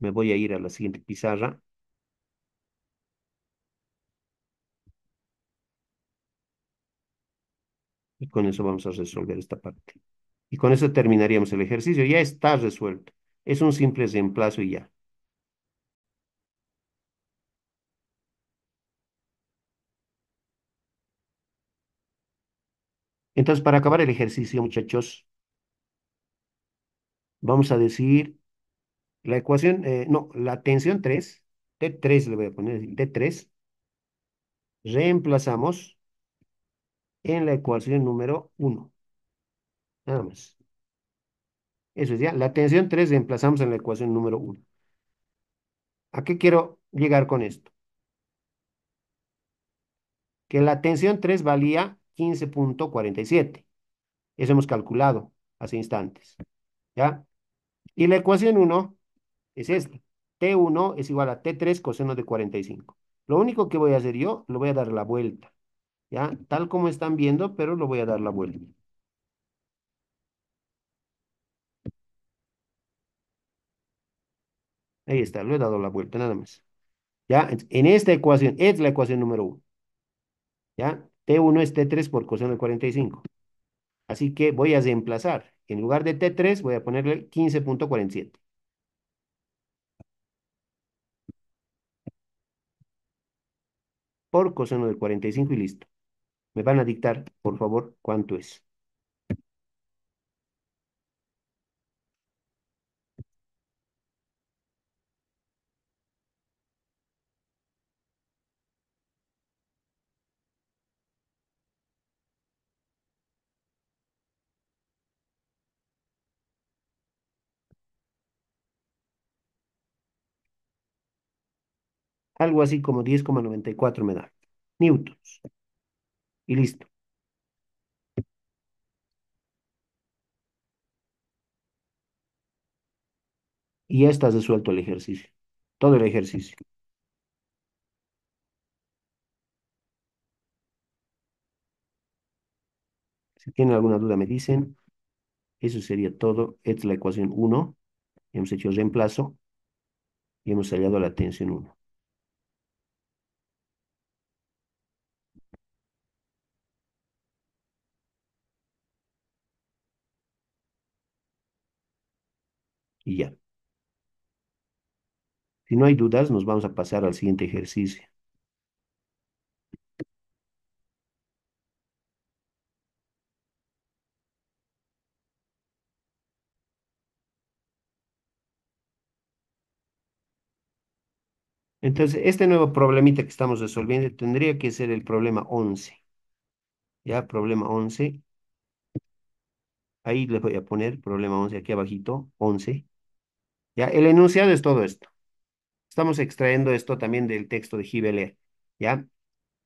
Me voy a ir a la siguiente pizarra y con eso vamos a resolver esta parte. Y con eso terminaríamos el ejercicio. Ya está resuelto. Es un simple reemplazo y ya. Entonces, para acabar el ejercicio, muchachos, vamos a decir la ecuación, no, la tensión 3, T3 le voy a poner, T3, reemplazamos en la ecuación número uno. Nada más. Eso es ya. La tensión 3 reemplazamos en la ecuación número uno. ¿A qué quiero llegar con esto? Que la tensión 3 valía 15,47. Eso hemos calculado hace instantes. ¿Ya? Y la ecuación uno es esta. T1 es igual a T3 coseno de 45. Lo único que voy a hacer yo, lo voy a dar la vuelta. ¿Ya? Tal como están viendo, pero lo voy a dar la vuelta. Ahí está, lo he dado la vuelta, nada más. ¿Ya? En esta ecuación, es la ecuación número uno. ¿Ya? T1 es T3 por coseno de 45. Así que voy a reemplazar. En lugar de T3 voy a ponerle 15,47 por coseno de 45 y listo. Me van a dictar, por favor, cuánto es. Algo así como 10,94 me da. Newtons. Y listo. Y ya está resuelto el ejercicio. Todo el ejercicio. Si tienen alguna duda me dicen. Eso sería todo. Esta es la ecuación uno. Hemos hecho el reemplazo y hemos hallado la tensión uno. Y ya. Si no hay dudas, nos vamos a pasar al siguiente ejercicio. Entonces, este nuevo problemita que estamos resolviendo tendría que ser el problema 11. Ya, problema 11. Ahí les voy a poner problema 11 aquí abajito, 11. Ya, el enunciado es todo esto. Estamos extrayendo esto también del texto de Gibeler. Ya,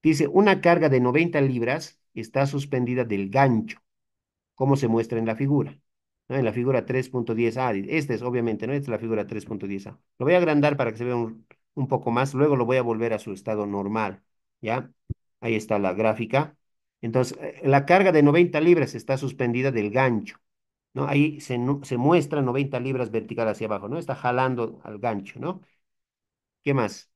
dice, una carga de 90 libras está suspendida del gancho. como se muestra en la figura. ¿No? En la figura 3.10a. Esta es obviamente, ¿no? Esta es la figura 3.10a. Lo voy a agrandar para que se vea un poco más. Luego lo voy a volver a su estado normal. ¿Ya? Ahí está la gráfica. Entonces, la carga de 90 libras está suspendida del gancho. ¿No? Ahí se muestra 90 libras vertical hacia abajo, ¿no? Está jalando al gancho, ¿no? ¿Qué más?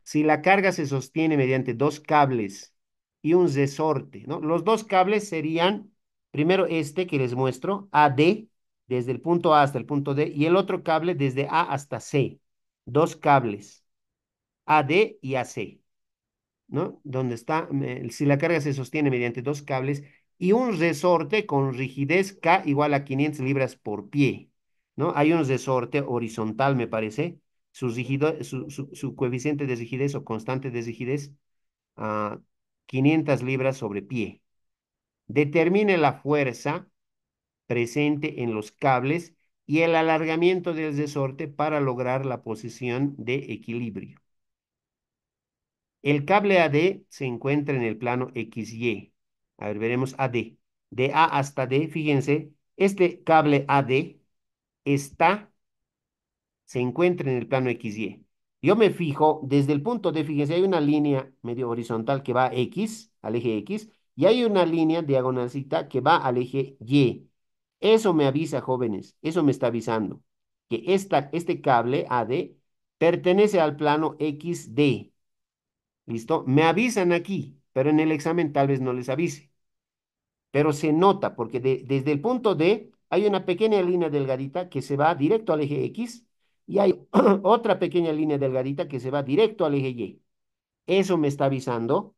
Si la carga se sostiene mediante dos cables y un resorte, ¿no? Los dos cables serían, primero este que les muestro, AD, desde el punto A hasta el punto D, y el otro cable desde A hasta C. Dos cables, AD y AC, ¿no? Donde está, si la carga se sostiene mediante dos cables y un resorte con rigidez K igual a 500 libras por pie, ¿no? Hay un resorte horizontal, me parece, su coeficiente de rigidez o constante de rigidez a 500 libras sobre pie. Determine la fuerza presente en los cables y el alargamiento del resorte para lograr la posición de equilibrio. El cable AD se encuentra en el plano XY. A ver, veremos AD. De A hasta D, fíjense, este cable AD está, se encuentra en el plano XY. Yo me fijo, desde el punto D, fíjense, hay una línea medio horizontal que va a X, al eje X, y hay una línea diagonalcita que va al eje Y. Eso me avisa, jóvenes, eso me está avisando que este cable AD pertenece al plano XD. ¿Listo? Me avisan aquí, pero en el examen tal vez no les avise. Pero se nota porque desde el punto D hay una pequeña línea delgadita que se va directo al eje X y hay otra pequeña línea delgadita que se va directo al eje Y. Eso me está avisando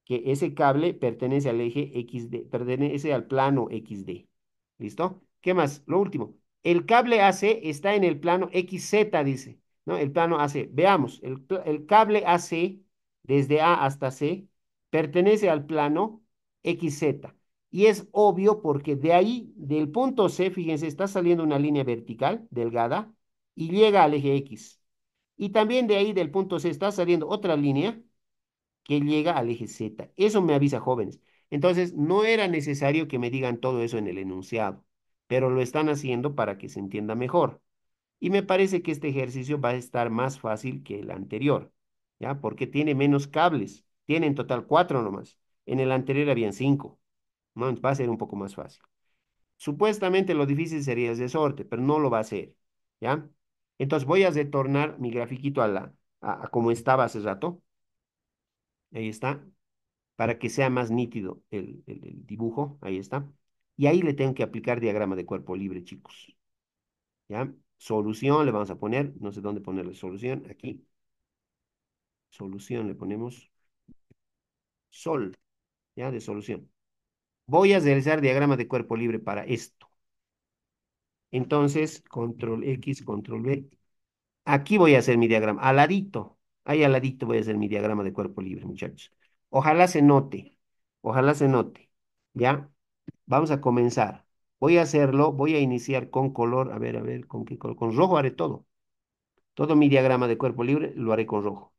que ese cable pertenece al eje XD, pertenece al plano XD. ¿Listo? ¿Qué más? Lo último. El cable AC está en el plano XZ, dice, ¿no? El plano AC. Veamos, el cable AC desde A hasta C pertenece al plano XZ. Y es obvio porque de ahí, del punto C, fíjense, está saliendo una línea vertical, delgada, y llega al eje X. Y también de ahí, del punto C, está saliendo otra línea que llega al eje Z. Eso me avisa, jóvenes. Entonces, no era necesario que me digan todo eso en el enunciado, pero lo están haciendo para que se entienda mejor. Y me parece que este ejercicio va a estar más fácil que el anterior, ¿ya? Porque tiene menos cables. Tiene en total cuatro nomás. En el anterior habían cinco, ¿no? Va a ser un poco más fácil. Supuestamente lo difícil sería el resorte, pero no lo va a hacer, ¿ya? Entonces voy a retornar mi grafiquito a como estaba hace rato. Ahí está, para que sea más nítido el dibujo. Ahí está. Y ahí le tengo que aplicar diagrama de cuerpo libre, chicos. ¿Ya? Solución le vamos a poner, no sé dónde ponerle solución, aquí. Solución le ponemos sol, ¿ya? De solución. Voy a realizar diagrama de cuerpo libre para esto. Entonces, control X, control V. Aquí voy a hacer mi diagrama, al ladito. Ahí al ladito voy a hacer mi diagrama de cuerpo libre, muchachos. Ojalá se note, ojalá se note. ¿Ya? Vamos a comenzar. Voy a hacerlo, voy a iniciar con color, a ver, ¿con qué color? Con rojo haré todo. Todo mi diagrama de cuerpo libre lo haré con rojo.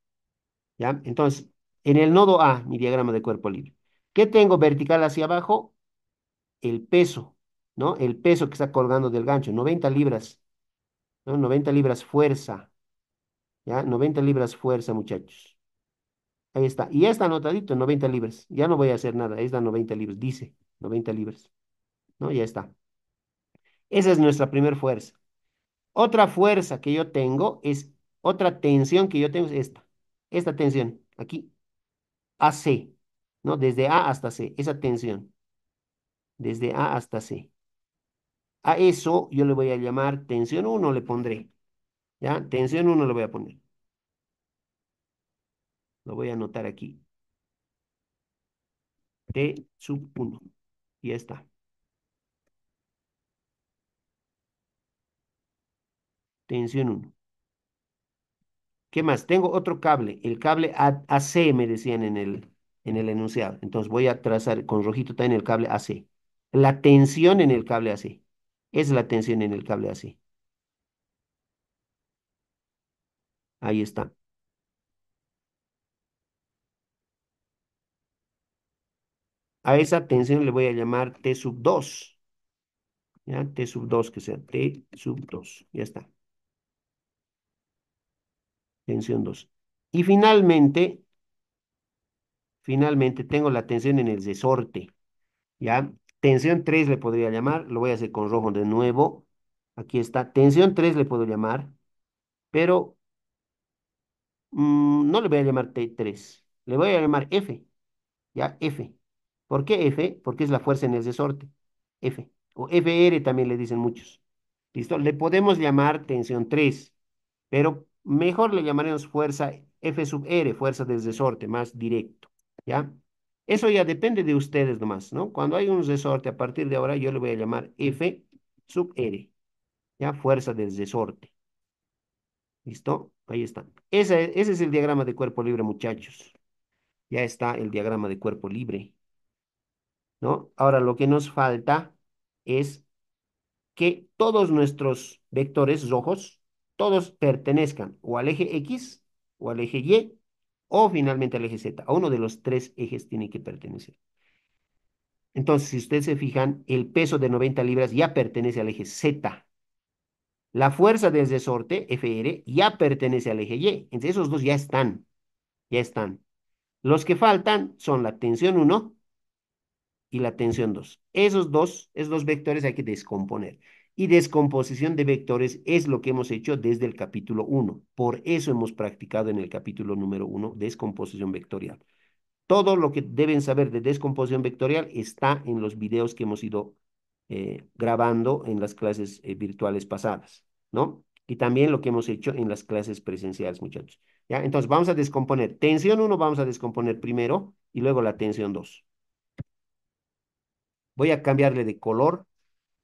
¿Ya? Entonces, en el nodo A, mi diagrama de cuerpo libre. ¿Qué tengo vertical hacia abajo? El peso, ¿no? El peso que está colgando del gancho, 90 libras, ¿no? 90 libras fuerza, ¿ya? 90 libras fuerza, muchachos. Ahí está. Y ya está anotadito, 90 libras. Ya no voy a hacer nada, es la 90 libras, dice 90 libras, ¿no? Ya está. Esa es nuestra primera fuerza. Otra fuerza que yo tengo es, otra tensión que yo tengo es esta tensión, aquí, AC, ¿no? Desde A hasta C, esa tensión, desde A hasta C. A eso yo le voy a llamar tensión uno le pondré, ¿ya? Tensión uno le voy a poner, lo voy a anotar aquí, T sub 1, y ya está, tensión uno. ¿Qué más? Tengo otro cable, el cable AC me decían en el enunciado. Entonces voy a trazar con rojito también el cable AC. La tensión en el cable AC. Es la tensión en el cable AC. Ahí está. A esa tensión le voy a llamar T sub 2. ¿Ya? T sub 2 que sea T sub 2. Ya está. Tensión 2. Y finalmente tengo la tensión en el resorte. ¿Ya? Tensión 3 le podría llamar. Lo voy a hacer con rojo de nuevo. Aquí está. Tensión 3 le puedo llamar. Pero no le voy a llamar T3. Le voy a llamar F. ¿Ya? F. ¿Por qué F? Porque es la fuerza en el resorte. F. O FR también le dicen muchos. ¿Listo? Le podemos llamar tensión 3, pero mejor le llamaremos fuerza F sub R, fuerza del resorte, más directo. ¿Ya? Eso ya depende de ustedes nomás, ¿no? Cuando hay un resorte, a partir de ahora yo le voy a llamar F sub R, ¿ya? Fuerza del resorte. ¿Listo? Ahí está. Ese es el diagrama de cuerpo libre, muchachos. Ya está el diagrama de cuerpo libre, ¿no? Ahora lo que nos falta es que todos nuestros vectores rojos, todos pertenezcan o al eje X o al eje Y o finalmente al eje Z. A uno de los tres ejes tiene que pertenecer. Entonces, si ustedes se fijan, el peso de 90 libras ya pertenece al eje Z. La fuerza del resorte, FR, ya pertenece al eje Y. Entre esos dos ya están, ya están. Los que faltan son la tensión uno y la tensión 2. Esos dos vectores hay que descomponer. Y descomposición de vectores es lo que hemos hecho desde el capítulo uno. Por eso hemos practicado en el capítulo número uno descomposición vectorial. Todo lo que deben saber de descomposición vectorial está en los videos que hemos ido grabando en las clases virtuales pasadas, ¿no? Y también lo que hemos hecho en las clases presenciales, muchachos. ¿Ya? Entonces, vamos a descomponer. Tensión uno vamos a descomponer primero y luego la tensión 2. Voy a cambiarle de color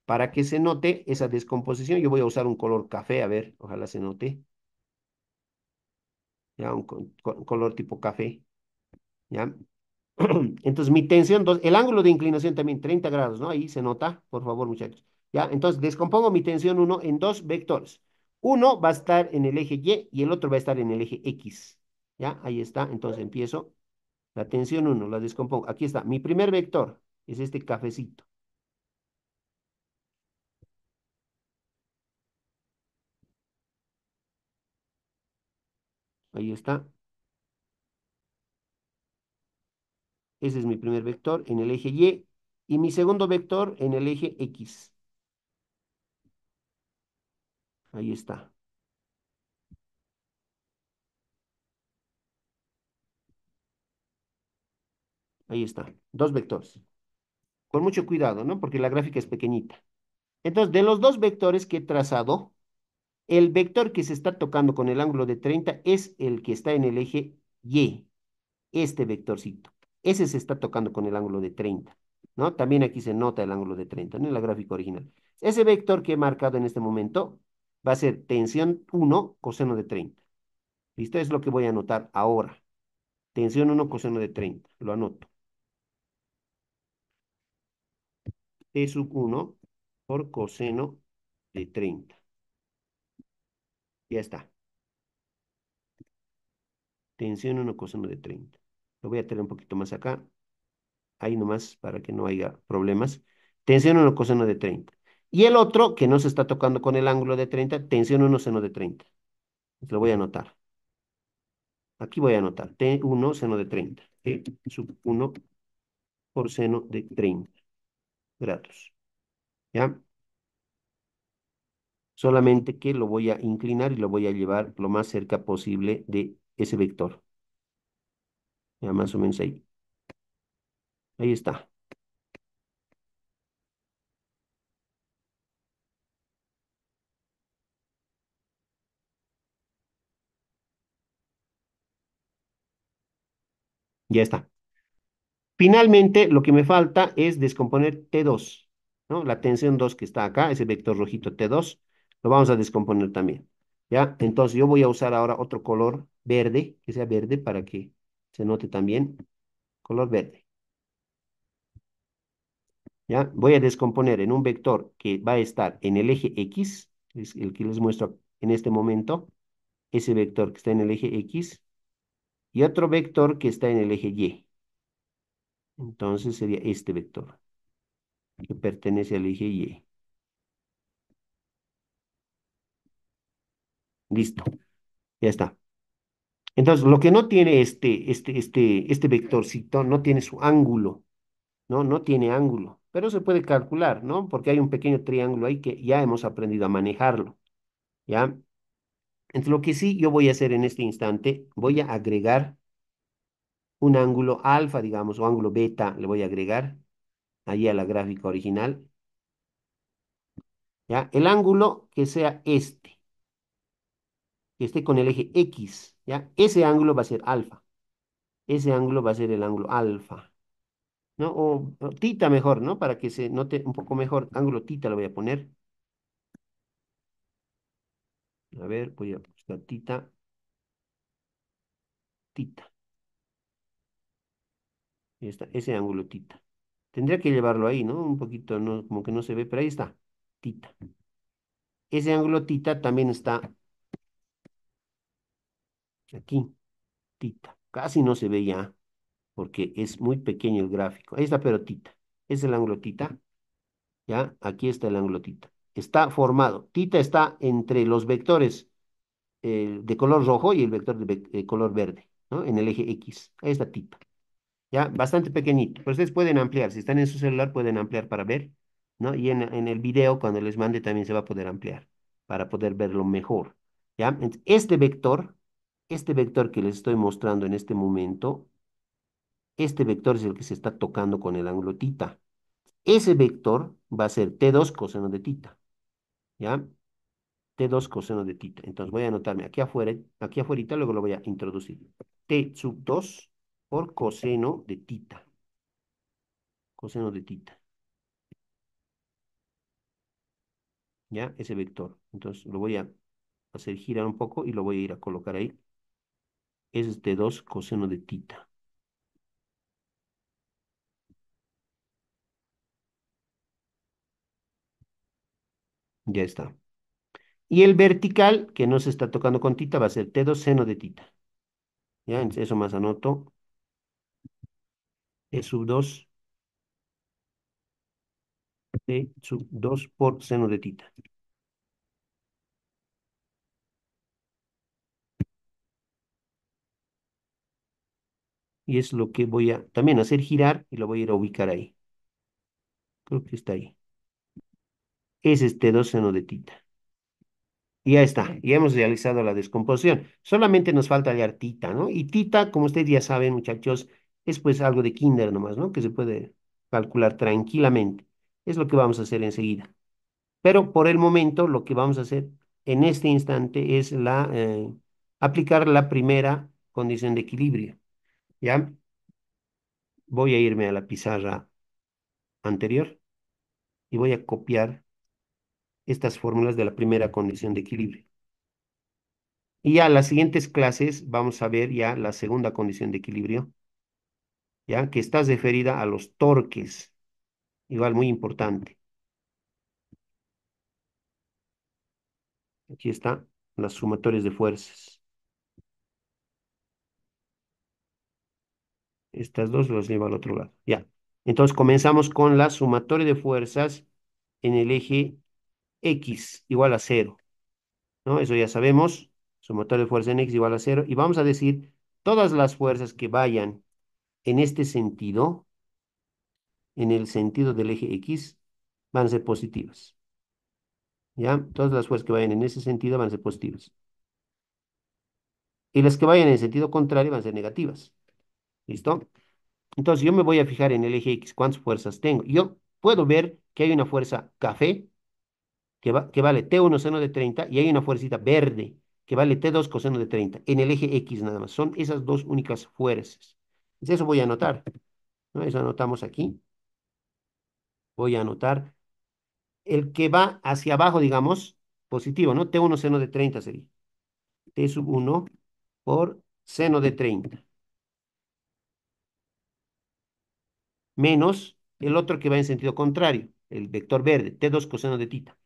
para que se note esa descomposición. Yo voy a usar un color café, a ver, ojalá se note. Ya, un color tipo café. Ya. Entonces, mi tensión 2, el ángulo de inclinación también 30 grados, ¿no? Ahí se nota, por favor, muchachos. Ya, entonces descompongo mi tensión uno en dos vectores. Uno va a estar en el eje Y el otro va a estar en el eje X. Ya, ahí está. Entonces empiezo. La tensión uno la descompongo. Aquí está. Mi primer vector es este cafecito. Ahí está. Ese es mi primer vector en el eje y mi segundo vector en el eje X. Ahí está. Ahí está. Dos vectores. Con mucho cuidado, ¿no? Porque la gráfica es pequeñita. Entonces, de los dos vectores que he trazado, el vector que se está tocando con el ángulo de 30 es el que está en el eje Y, este vectorcito. Ese se está tocando con el ángulo de 30, ¿no? También aquí se nota el ángulo de 30, ¿no? En la gráfica original. Ese vector que he marcado en este momento va a ser tensión uno coseno de 30. ¿Listo? Es lo que voy a anotar ahora. Tensión uno coseno de 30. Lo anoto. T sub uno por coseno de 30. Ya está. Tensión uno coseno de 30. Lo voy a tener un poquito más acá. Ahí nomás para que no haya problemas. Tensión uno coseno de 30. Y el otro, que no se está tocando con el ángulo de 30, tensión uno seno de 30. Lo voy a anotar. Aquí voy a anotar. T1 seno de 30. T sub 1 por seno de 30 grados. ¿Ya? Solamente que lo voy a inclinar y lo voy a llevar lo más cerca posible de ese vector. Ya más o menos ahí. Ahí está. Ya está. Finalmente, lo que me falta es descomponer T2, ¿no? La tensión 2 que está acá, ese vector rojito T2, lo vamos a descomponer también. ¿Ya? Entonces yo voy a usar ahora otro color verde, que sea verde para que se note también. Color verde. ¿Ya? Voy a descomponer en un vector que va a estar en el eje X, es el que les muestro en este momento, ese vector que está en el eje X, y otro vector que está en el eje Y. Entonces sería este vector, que pertenece al eje Y. Listo, ya está. Entonces, lo que no tiene este vectorcito, no tiene su ángulo, ¿no? No tiene ángulo, pero se puede calcular, ¿no? Porque hay un pequeño triángulo ahí que ya hemos aprendido a manejarlo, ¿ya? Entonces, lo que sí yo voy a hacer en este instante, voy a agregar un ángulo alfa, digamos, o ángulo beta, le voy a agregar ahí a la gráfica original, ¿ya? El ángulo que sea este, que esté con el eje X, ¿ya? Ese ángulo va a ser alfa, ese ángulo va a ser el ángulo alfa, ¿no? O tita mejor, ¿no? Para que se note un poco mejor, ángulo tita le voy a poner, a ver, voy a buscar tita, tita, ahí está, ese ángulo tita. Tendría que llevarlo ahí, ¿no? Un poquito, no, como que no se ve, pero ahí está, tita. Ese ángulo tita también está aquí, tita. Casi no se ve ya, porque es muy pequeño el gráfico. Ahí está, pero tita. Es el ángulo tita, ¿ya? Aquí está el ángulo tita. Está formado. Tita está entre los vectores de color rojo y el vector de color verde, ¿no? En el eje X. Ahí está tita. Ya, bastante pequeñito. Pero ustedes pueden ampliar. Si están en su celular, pueden ampliar para ver, ¿no? Y en el video, cuando les mande, también se va a poder ampliar para poder verlo mejor. ¿Ya? Este vector que les estoy mostrando en este momento, este vector es el que se está tocando con el ángulo tita. Ese vector va a ser T2 coseno de tita, ¿ya? T2 coseno de tita. Entonces voy a anotarme aquí afuera, luego lo voy a introducir. T sub 2 por coseno de tita, coseno de tita, ¿ya? Ese vector. Entonces lo voy a hacer girar un poco y lo voy a ir a colocar ahí. Ese es T2 coseno de tita. Ya está. Y el vertical, que no se está tocando con tita, va a ser T2 seno de tita. ¿Ya? Entonces eso más anoto. T sub 2 T sub 2 por seno de tita. Y es lo que voy a también hacer girar y lo voy a ir a ubicar ahí. Creo que está ahí. Ese es T2 seno de tita. Y ya está, ya hemos realizado la descomposición. Solamente nos falta hallar tita, ¿no? Y tita, como ustedes ya saben, muchachos, es pues algo de kinder nomás, ¿no? Que se puede calcular tranquilamente. Es lo que vamos a hacer enseguida. Pero por el momento, lo que vamos a hacer en este instante es aplicar la primera condición de equilibrio. ¿Ya? Voy a irme a la pizarra anterior y voy a copiar estas fórmulas de la primera condición de equilibrio. Y ya en las siguientes clases vamos a ver ya la segunda condición de equilibrio, ya que está referida a los torques, igual muy importante. Aquí está las sumatorias de fuerzas. Estas dos las llevo al otro lado. Ya. Entonces comenzamos con la sumatoria de fuerzas en el eje X igual a cero, ¿no? Eso ya sabemos. Sumatoria de fuerza en X igual a cero. Y vamos a decir todas las fuerzas que vayan en este sentido, en el sentido del eje X, van a ser positivas. ¿Ya? Todas las fuerzas que vayan en ese sentido van a ser positivas. Y las que vayan en el sentido contrario van a ser negativas. ¿Listo? Entonces yo me voy a fijar en el eje X cuántas fuerzas tengo. Yo puedo ver que hay una fuerza café que vale T1 seno de 30 y hay una fuercita verde que vale T2 coseno de 30 en el eje X nada más. Son esas dos únicas fuerzas. Entonces, eso voy a anotar, ¿no? Eso anotamos aquí. Voy a anotar el que va hacia abajo, digamos, positivo, ¿no? T1 seno de 30 sería. T sub 1 por seno de 30 menos el otro que va en sentido contrario, el vector verde, T2 coseno de tita.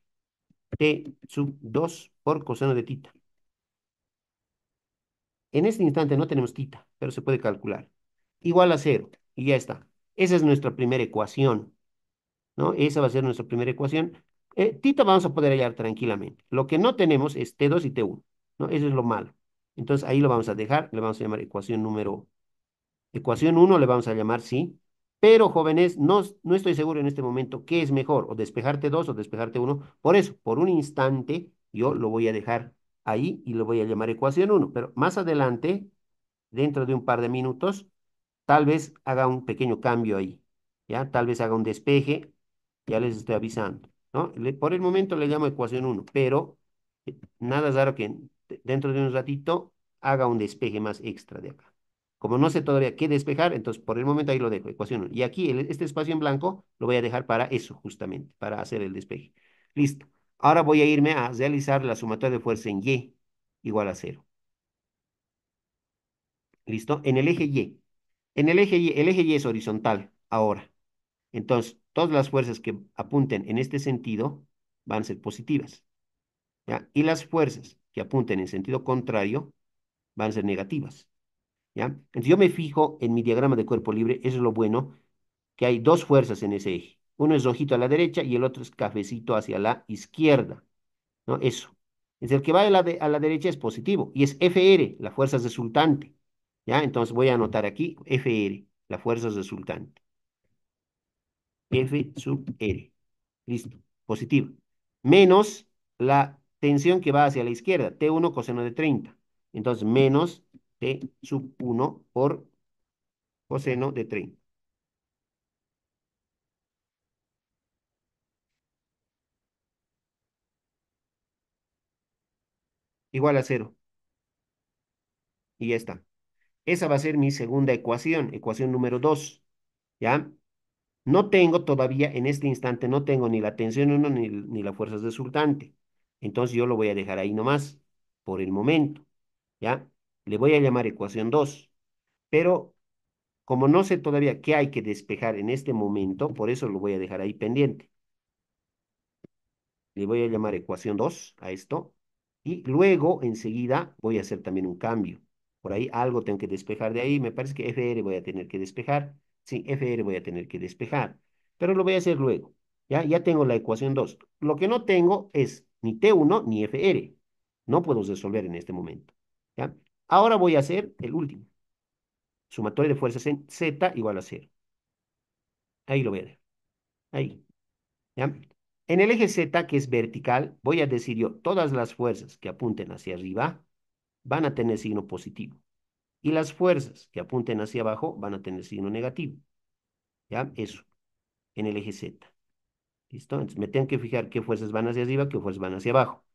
T sub 2 por coseno de tita. En este instante no tenemos tita, pero se puede calcular. Igual a cero, y ya está. Esa es nuestra primera ecuación, ¿no? Esa va a ser nuestra primera ecuación. Tita vamos a poder hallar tranquilamente. Lo que no tenemos es T2 y T1, ¿no? Eso es lo malo. Entonces ahí lo vamos a dejar, le vamos a llamar ecuación uno le vamos a llamar sí, pero jóvenes, no estoy seguro en este momento qué es mejor, o despejarte dos o despejarte uno. Por eso, por un instante, yo lo voy a dejar ahí y lo voy a llamar ecuación uno, pero más adelante, dentro de un par de minutos, tal vez haga un pequeño cambio ahí, ¿ya? Tal vez haga un despeje, ya les estoy avisando, ¿no? Por el momento le llamo ecuación uno, pero nada raro que dentro de un ratito haga un despeje más extra de acá. Como no sé todavía qué despejar, entonces por el momento ahí lo dejo, ecuación 1. Y aquí este espacio en blanco lo voy a dejar para eso, justamente, para hacer el despeje. Listo. Ahora voy a irme a realizar la sumatoria de fuerza en Y igual a cero. ¿Listo? En el eje Y. En el eje Y es horizontal ahora. Entonces, todas las fuerzas que apunten en este sentido van a ser positivas, ¿ya? Y las fuerzas que apunten en sentido contrario van a ser negativas, ¿ya? Entonces, yo me fijo en mi diagrama de cuerpo libre, eso es lo bueno, que hay dos fuerzas en ese eje. Uno es rojito a la derecha y el otro es cafecito hacia la izquierda, ¿no? Eso. Es el que va a la derecha es positivo y es FR, la fuerza resultante, ¿ya? Entonces voy a anotar aquí FR, la fuerza resultante. F sub R. Listo. Positiva. Menos la tensión que va hacia la izquierda, T1 coseno de 30. Entonces, menos T sub 1 por coseno de 30. Igual a cero. Y ya está. Esa va a ser mi segunda ecuación, ecuación número 2. ¿Ya? No tengo todavía, en este instante, no tengo ni la tensión 1 ni la fuerza resultante. Entonces yo lo voy a dejar ahí nomás, por el momento. ¿Ya? Le voy a llamar ecuación 2. Pero como no sé todavía qué hay que despejar en este momento, por eso lo voy a dejar ahí pendiente. Le voy a llamar ecuación 2 a esto. Y luego, enseguida, voy a hacer también un cambio. Por ahí algo tengo que despejar de ahí. Me parece que FR voy a tener que despejar. Sí, FR voy a tener que despejar. Pero lo voy a hacer luego. Ya tengo la ecuación 2. Lo que no tengo es ni T1 ni FR. No puedo resolver en este momento. ¿Ya? Ahora voy a hacer el último. Sumatoria de fuerzas en Z igual a cero. Ahí lo voy a dejar. Ahí. ¿Ya? En el eje Z, que es vertical, voy a decir yo, todas las fuerzas que apunten hacia arriba van a tener signo positivo. Y las fuerzas que apunten hacia abajo van a tener signo negativo. ¿Ya? Eso, en el eje Z. ¿Listo? Entonces me tengo que fijar qué fuerzas van hacia arriba, qué fuerzas van hacia abajo.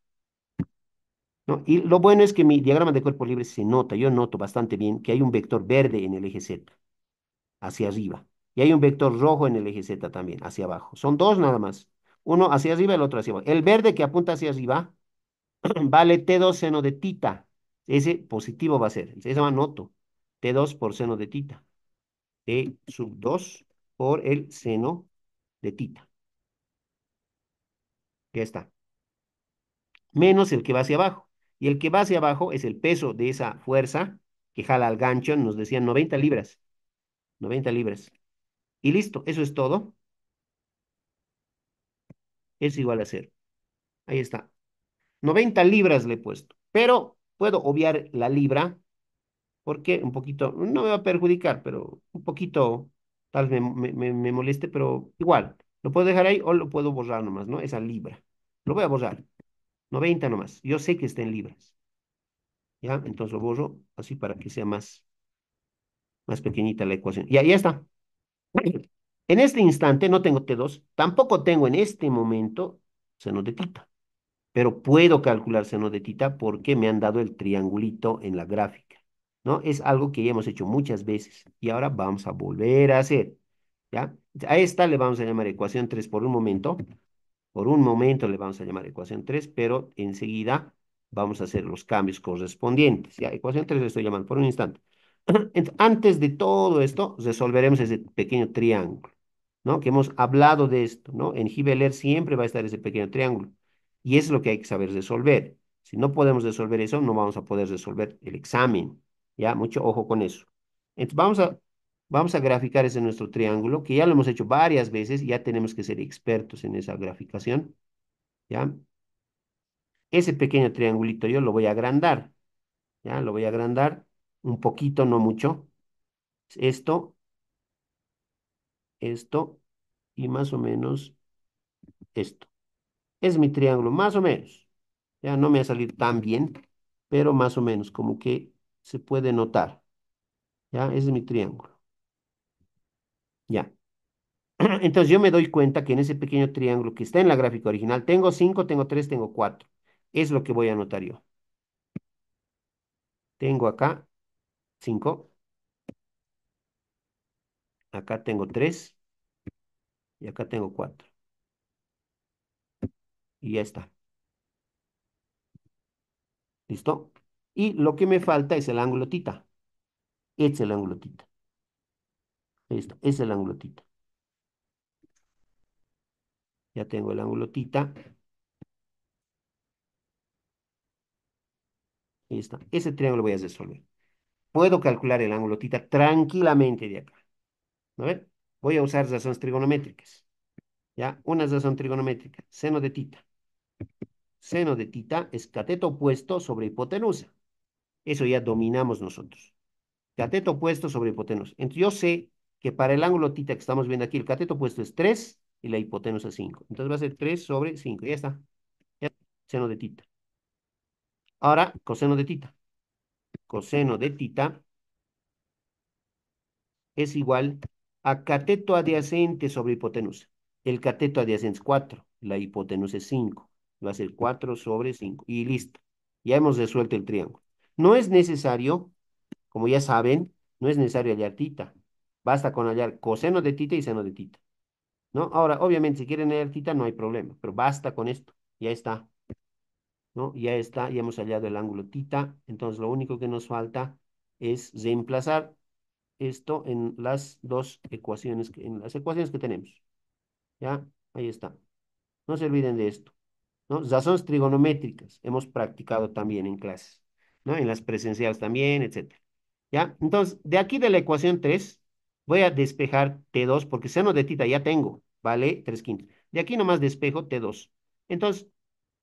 ¿No? Y lo bueno es que mi diagrama de cuerpo libre se nota, yo noto bastante bien que hay un vector verde en el eje Z, hacia arriba. Y hay un vector rojo en el eje Z también, hacia abajo. Son dos nada más. Uno hacia arriba, el otro hacia abajo. El verde que apunta hacia arriba vale T2 seno de tita. Ese positivo va a ser. Se llama noto. T2 por seno de tita. T sub 2 por el seno de tita. Ya está. Menos el que va hacia abajo. Y el que va hacia abajo es el peso de esa fuerza que jala al gancho. Nos decían 90 libras. 90 libras. Y listo. Eso es todo. Es igual a cero. Ahí está. 90 libras le he puesto. Pero puedo obviar la libra porque un poquito, no me va a perjudicar, pero un poquito tal vez me moleste, pero igual, lo puedo dejar ahí o lo puedo borrar nomás, ¿no? Esa libra. Lo voy a borrar, 90 nomás. Yo sé que está en libras, ¿ya? Entonces lo borro así para que sea más pequeñita la ecuación. Ya está. En este instante no tengo T2, tampoco tengo en este momento seno de tita, pero puedo calcular seno de tita porque me han dado el triangulito en la gráfica, ¿no? Es algo que ya hemos hecho muchas veces y ahora vamos a volver a hacer, ¿ya? A esta le vamos a llamar ecuación 3 por un momento le vamos a llamar ecuación 3 pero enseguida vamos a hacer los cambios correspondientes, ¿ya? Ecuación 3 le estoy llamando por un instante. Antes de todo esto, resolveremos ese pequeño triángulo, ¿no? Que hemos hablado de esto, ¿no? En Gibeler siempre va a estar ese pequeño triángulo. Y eso es lo que hay que saber resolver. Si no podemos resolver eso, no vamos a poder resolver el examen, ¿ya? Mucho ojo con eso. Entonces, vamos a Vamos a graficar ese nuestro triángulo, que ya lo hemos hecho varias veces, y ya tenemos que ser expertos en esa graficación, ¿ya? Ese pequeño triangulito yo lo voy a agrandar, ¿ya? Lo voy a agrandar un poquito, no mucho. Esto, esto y más o menos esto. Es mi triángulo, más o menos. Ya no me va a salir tan bien, pero más o menos, como que se puede notar. ¿Ya? Ese es mi triángulo. Ya. Entonces yo me doy cuenta que en ese pequeño triángulo que está en la gráfica original, tengo 5, tengo 3, tengo 4. Es lo que voy a anotar yo. Tengo acá 5, acá tengo 3 y acá tengo 4. Y ya está. ¿Listo? Y lo que me falta es el ángulo tita. Este es el ángulo tita. Listo, es el ángulo tita. Ya tengo el ángulo tita. Ahí está. Ese triángulo voy a resolver. Puedo calcular el ángulo tita tranquilamente de acá. ¿No ven? Voy a usar razones trigonométricas. ¿Ya? Una razón trigonométrica. Seno de tita. Seno de tita es cateto opuesto sobre hipotenusa. Eso ya dominamos nosotros. Cateto opuesto sobre hipotenusa. Entonces yo sé que para el ángulo tita que estamos viendo aquí, el cateto opuesto es 3 y la hipotenusa 5. Entonces va a ser 3 sobre 5. Ya está. Ya. Seno de tita. Ahora, coseno de tita. Coseno de tita es igual a cateto adyacente sobre hipotenusa. El cateto adyacente es 4, la hipotenusa es 5. Va a ser 4 sobre 5. Y listo. Ya hemos resuelto el triángulo. No es necesario, como ya saben, no es necesario hallar tita. Basta con hallar coseno de tita y seno de tita. ¿No? Ahora, obviamente, si quieren hallar tita, no hay problema, pero basta con esto. Ya está. ¿No? Ya está, ya hemos hallado el ángulo tita. Entonces, lo único que nos falta es reemplazar esto en las dos ecuaciones, en las ecuaciones que tenemos. ¿Ya? Ahí está. No se olviden de esto, ¿no? Razones trigonométricas hemos practicado también en clases, ¿no? En las presenciales también, etcétera. ¿Ya? Entonces, de aquí de la ecuación 3 voy a despejar T2 porque seno de tita ya tengo, ¿vale? 3 quintos. De aquí nomás despejo T2. Entonces,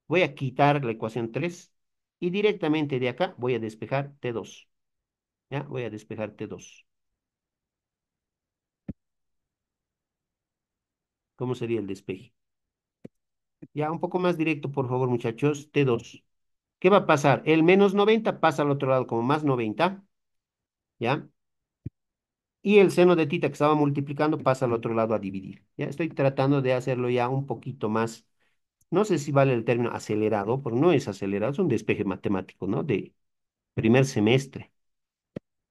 voy a quitar la ecuación 3 y directamente de acá voy a despejar T2. ¿Ya? Voy a despejar T2. ¿Cómo sería el despeje? Ya, un poco más directo, por favor, muchachos. T2. ¿Qué va a pasar? El menos 90 pasa al otro lado como más 90, ¿ya? Y el seno de tita que estaba multiplicando pasa al otro lado a dividir. Ya estoy tratando de hacerlo ya un poquito más, no sé si vale el término acelerado, porque no es acelerado, es un despeje matemático, ¿no? De primer semestre.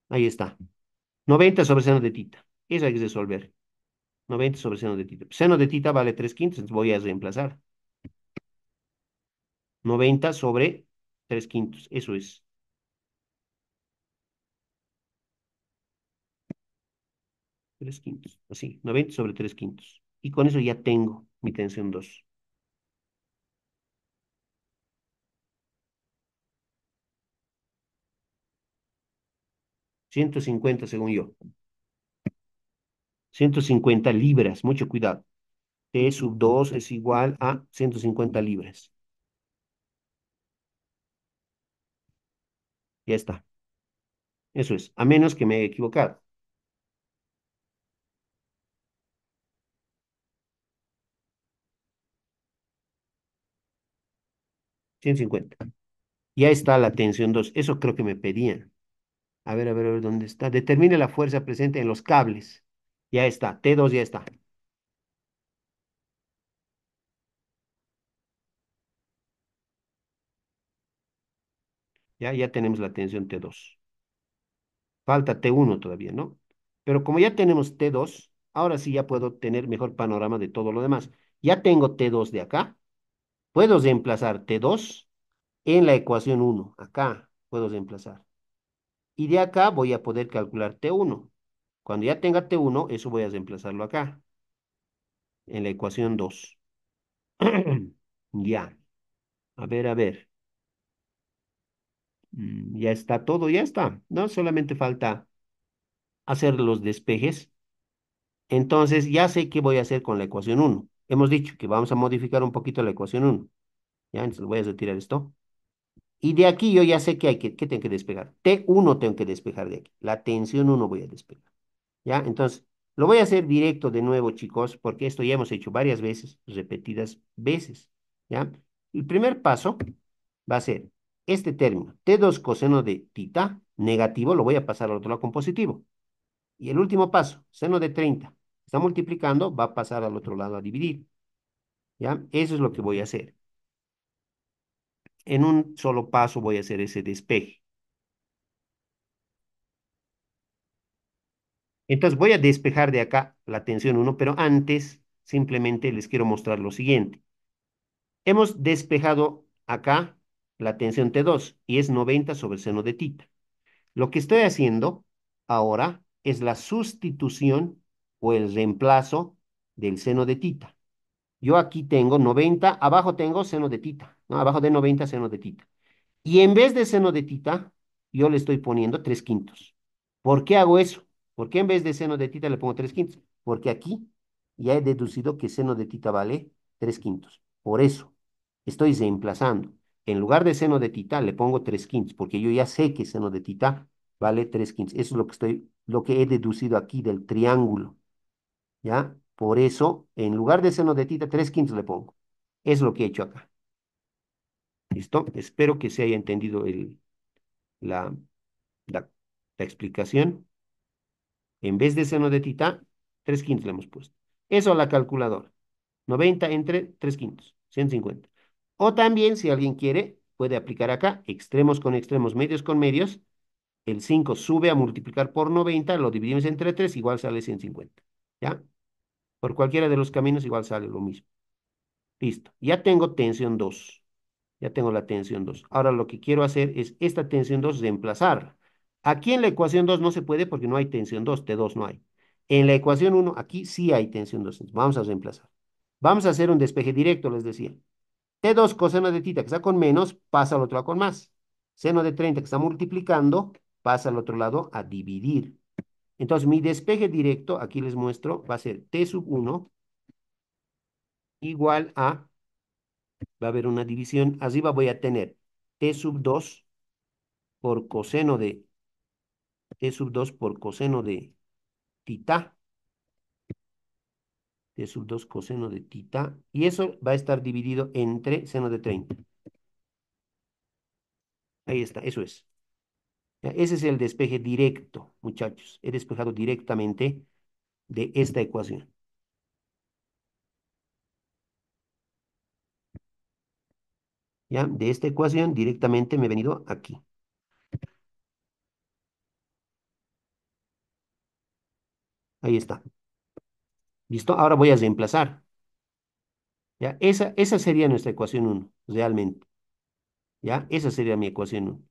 Ahí está. 90 sobre seno de tita. Eso hay que resolver. 90 sobre seno de tita. Seno de tita vale 3 quintos, entonces voy a reemplazar. 90 sobre 3 quintos. Eso es. 3 quintos. Así, 90 sobre 3 quintos. Y con eso ya tengo mi tensión 2. 150 según yo. 150 libras, mucho cuidado. T sub 2 es igual a 150 libras. Ya está. Eso es. A menos que me haya equivocado. 150. Ya está la tensión 2. Eso creo que me pedían. A ver, ¿dónde está? Determine la fuerza presente en los cables. Ya está. T2 ya está. Ya tenemos la tensión T2. Falta T1 todavía, ¿no? Pero como ya tenemos T2, ahora sí ya puedo tener mejor panorama de todo lo demás. Ya tengo T2 de acá. Puedo reemplazar T2 en la ecuación 1. Acá puedo reemplazar. Y de acá voy a poder calcular T1. Cuando ya tenga T1, eso voy a reemplazarlo acá, en la ecuación 2. Ya. A ver, a ver. Ya está todo, ya está. No solamente falta. hacer los despejes. Entonces ya sé qué voy a hacer con la ecuación uno. Hemos dicho que vamos a modificar un poquito la ecuación uno. Ya, entonces voy a retirar esto. Y de aquí yo ya sé que tengo que despejar. T1 tengo que despejar de aquí. La tensión uno voy a despejar. ¿Ya? Entonces, lo voy a hacer directo de nuevo, chicos, porque esto ya hemos hecho varias veces, repetidas veces. ¿Ya? El primer paso va a ser este término, T2 coseno de tita negativo, lo voy a pasar al otro lado con positivo. Y el último paso, seno de 30, está multiplicando, va a pasar al otro lado a dividir. ¿Ya? Eso es lo que voy a hacer. En un solo paso voy a hacer ese despeje. Entonces voy a despejar de acá la tensión uno, pero antes simplemente les quiero mostrar lo siguiente. Hemos despejado acá la tensión T2 y es 90 sobre seno de tita. Lo que estoy haciendo ahora es la sustitución o el reemplazo del seno de tita. Yo aquí tengo 90, abajo tengo seno de tita, ¿no? Abajo de 90 seno de tita. Y en vez de seno de tita, yo le estoy poniendo 3 quintos. ¿Por qué hago eso? ¿Por qué en vez de seno de tita le pongo 3 quintos? Porque aquí ya he deducido que seno de tita vale 3 quintos. Por eso estoy reemplazando. En lugar de seno de tita le pongo 3 quintos, porque yo ya sé que seno de tita vale 3 quintos. Eso es lo que he deducido aquí del triángulo, ¿ya? Por eso, en lugar de seno de tita, 3 quintos le pongo. Es lo que he hecho acá. ¿Listo? Espero que se haya entendido la, la, la explicación. En vez de seno de tita, 3 quintos le hemos puesto. Eso a la calculadora. 90 entre 3 quintos, 150. O también, si alguien quiere, puede aplicar acá, extremos con extremos, medios con medios. El 5 sube a multiplicar por 90, lo dividimos entre 3, igual sale 150. ¿Ya? Por cualquiera de los caminos igual sale lo mismo. Listo. Ya tengo tensión 2. Ya tengo la tensión 2. Ahora lo que quiero hacer es esta tensión 2 reemplazarla. Aquí en la ecuación 2 no se puede porque no hay tensión 2, T2 no hay. En la ecuación uno aquí sí hay tensión 2. Vamos a reemplazar. Vamos a hacer un despeje directo, les decía. T2 coseno de tita que está con menos, pasa al otro lado con más. Seno de 30 que está multiplicando, pasa al otro lado a dividir. Entonces mi despeje directo, aquí les muestro, va a ser T sub 1 igual a, va a haber una división, arriba voy a tener T sub 2 por coseno de T sub 2 por coseno de tita, T sub 2 coseno de tita, y eso va a estar dividido entre seno de 30. Ahí está, eso es. Ya, ese es el despeje directo, muchachos. He despejado directamente de esta ecuación. Ya, de esta ecuación directamente me he venido aquí. Ahí está. ¿Listo? Ahora voy a reemplazar. Ya, esa sería nuestra ecuación uno realmente. Ya, esa sería mi ecuación uno.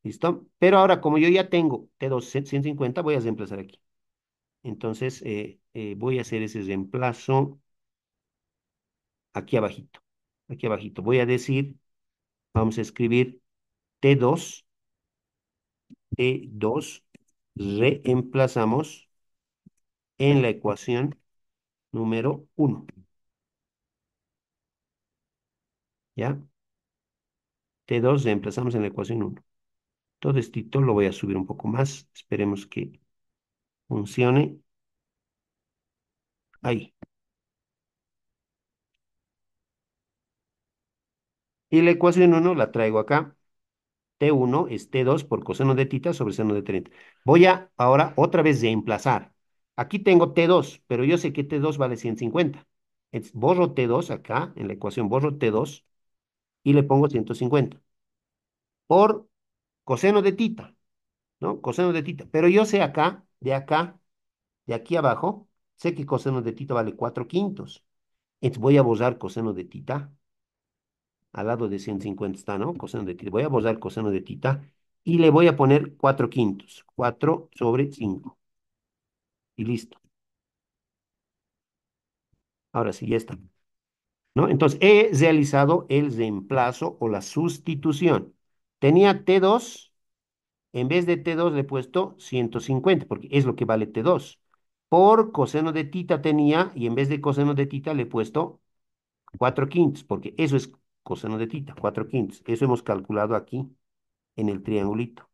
¿Listo? Pero ahora, como yo ya tengo T2 150, voy a reemplazar aquí. Entonces, voy a hacer ese reemplazo aquí abajito. Aquí abajito. Voy a decir, vamos a escribir T2, T2, reemplazamos en la ecuación número uno. ¿Ya? T2 reemplazamos en la ecuación uno. Todo esto lo voy a subir un poco más. Esperemos que funcione. Ahí. Y la ecuación uno la traigo acá. T1 es T2 por coseno de tita sobre seno de 30. Voy a ahora otra vez reemplazar. Aquí tengo T2, pero yo sé que T2 vale 150. Entonces, borro T2 acá, en la ecuación borro T2 y le pongo 150 por coseno de tita, ¿no? Coseno de tita. Pero yo sé acá, de aquí abajo, sé que coseno de tita vale 4 quintos. Entonces voy a borrar coseno de tita. Al lado de 150 está, ¿no? Coseno de tita. Voy a borrar coseno de tita y le voy a poner 4 quintos. 4 sobre 5. Y listo. Ahora sí, ya está. ¿No? Entonces, he realizado el reemplazo o la sustitución. Tenía T2 En vez de T2 le he puesto 150, porque es lo que vale T2. Por coseno de tita tenía, y en vez de coseno de tita le he puesto 4 quintos, porque eso es coseno de tita, 4 quintos. Eso hemos calculado aquí en el triangulito.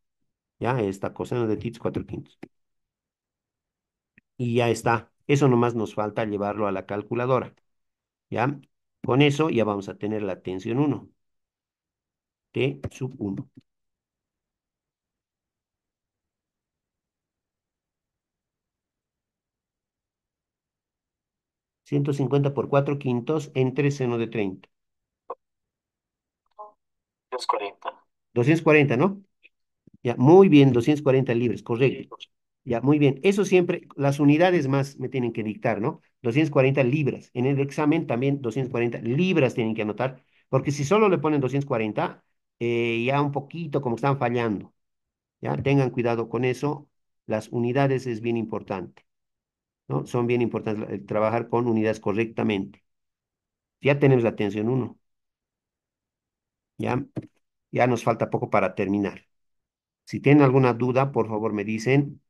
Ya está, coseno de tita es 4 quintos. Y ya está. Eso nomás nos falta llevarlo a la calculadora. ¿Ya? Con eso ya vamos a tener la tensión 1, T sub 1. 150 por 4 quintos entre seno de 30. 240, ¿no? Ya, muy bien, 240 libras, correcto. Ya, muy bien. Eso siempre, las unidades más me tienen que dictar, ¿no? 240 libras. En el examen también 240 libras tienen que anotar, porque si solo le ponen 240, ya un poquito como están fallando. Ya, tengan cuidado con eso. Las unidades es bien importante, ¿no? Son bien importantes trabajar con unidades correctamente. Ya tenemos la tensión 1, ya, ya nos falta poco para terminar. Si tienen alguna duda, por favor me dicen.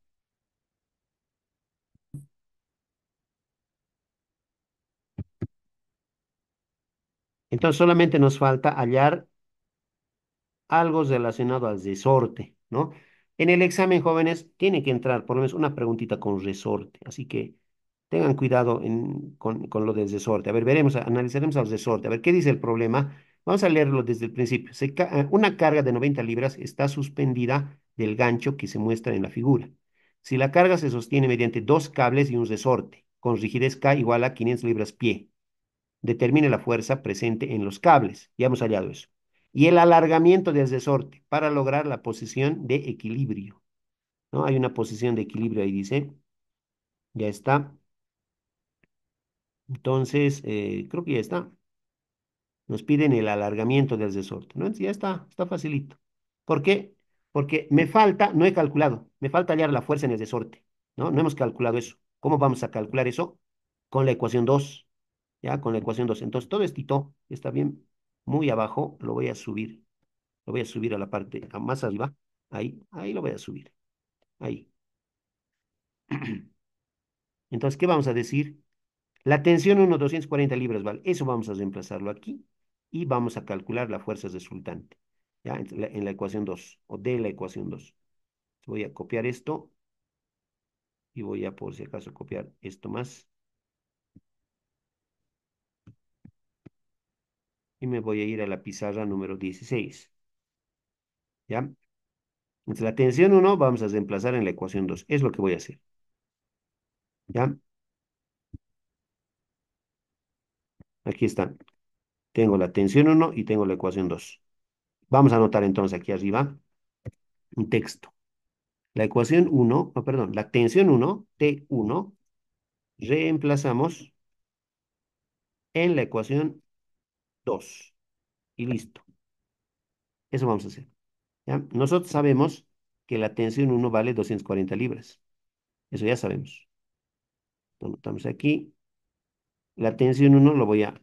Entonces solamente nos falta hallar algo relacionado al resorte, ¿no? En el examen, jóvenes, tiene que entrar por lo menos una preguntita con resorte, así que tengan cuidado con lo del resorte. A ver, veremos, analizaremos al resorte, a ver qué dice el problema. Vamos a leerlo desde el principio. Una carga de 90 libras está suspendida del gancho que se muestra en la figura. Si la carga se sostiene mediante dos cables y un resorte, con rigidez K igual a 500 libras pie, determine la fuerza presente en los cables. Ya hemos hallado eso. Y el alargamiento del resorte para lograr la posición de equilibrio, ¿no? Hay una posición de equilibrio ahí, dice. Ya está. Entonces, creo que ya está. Nos piden el alargamiento del resorte, ¿no? Entonces, ya está facilito. ¿Por qué? Porque me falta, no he calculado, me falta hallar la fuerza en el resorte, ¿no? No hemos calculado eso. ¿Cómo vamos a calcular eso? Con la ecuación 2, ¿ya? Con la ecuación 2. Entonces, todo esto está bien muy abajo, lo voy a subir. Lo voy a subir a la parte más arriba. Ahí lo voy a subir. Ahí. Entonces, ¿qué vamos a decir? La tensión 1, 240 libras, ¿vale? Eso vamos a reemplazarlo aquí y vamos a calcular la fuerza resultante, ¿ya? En la ecuación 2 o de la ecuación 2. Voy a copiar esto y voy a, por si acaso, copiar esto más y me voy a ir a la pizarra número 16, ¿ya? Entonces, la tensión 1 vamos a reemplazar en la ecuación 2. Es lo que voy a hacer, ¿ya? Aquí están. Tengo la tensión 1 y tengo la ecuación 2. Vamos a anotar entonces aquí arriba un texto. La ecuación 1, no, perdón, la tensión 1, T1, reemplazamos en la ecuación 2. Y listo. Eso vamos a hacer. ¿Ya? Nosotros sabemos que la tensión 1 vale 240 libras. Eso ya sabemos. Lo anotamos aquí. La tensión 1 lo voy a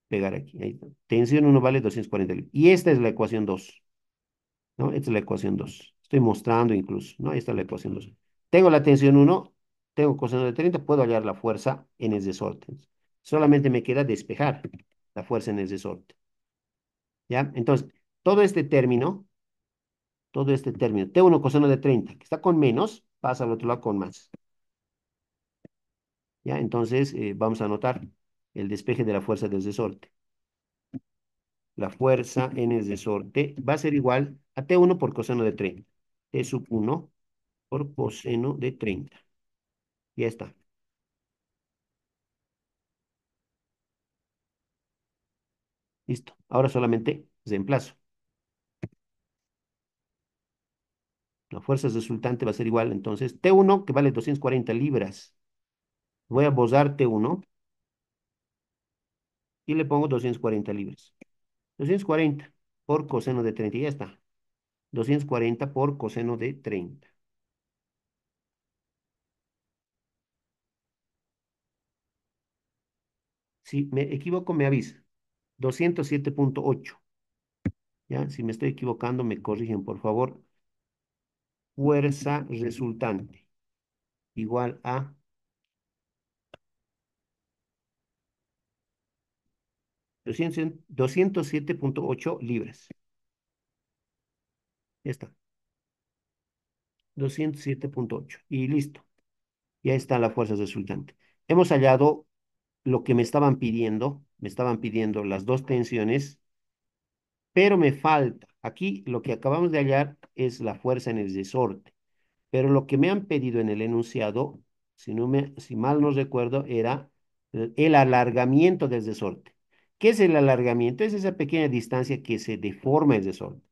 pegar aquí. Ahí está. Tensión 1 vale 240 libras. Y esta es la ecuación 2. ¿No? Esta es la ecuación 2. Estoy mostrando incluso, ¿no? Ahí está la ecuación 2. Tengo la tensión 1, tengo coseno de 30, puedo hallar la fuerza en el resorte. Solamente me queda despejar la fuerza en el resorte. ¿Ya? Entonces, todo este término, T1 coseno de 30, que está con menos, pasa al otro lado con más. ¿Ya? Entonces, vamos a anotar el despeje de la fuerza del resorte. La fuerza en el resorte va a ser igual a T1 por coseno de 30. T sub 1 por coseno de 30. Ya está. Listo. Ahora solamente reemplazo. La fuerza resultante va a ser igual, entonces, T1, que vale 240 libras. Voy a borrar T1 y le pongo 240 libras. 240 por coseno de 30, y ya está. 240 por coseno de 30. Si me equivoco, me avisa. 207,8. ¿Ya? Si me estoy equivocando, me corrigen, por favor. fuerza resultante igual a 207,8 libras. Ya está, 207,8. Y listo, ya está la fuerza resultante. Hemos hallado lo que me estaban pidiendo las dos tensiones, pero me falta. Aquí lo que acabamos de hallar es la fuerza en el resorte. Pero lo que me han pedido en el enunciado, si mal no recuerdo, era el alargamiento del resorte. ¿Qué es el alargamiento? Es esa pequeña distancia que se deforma el resorte.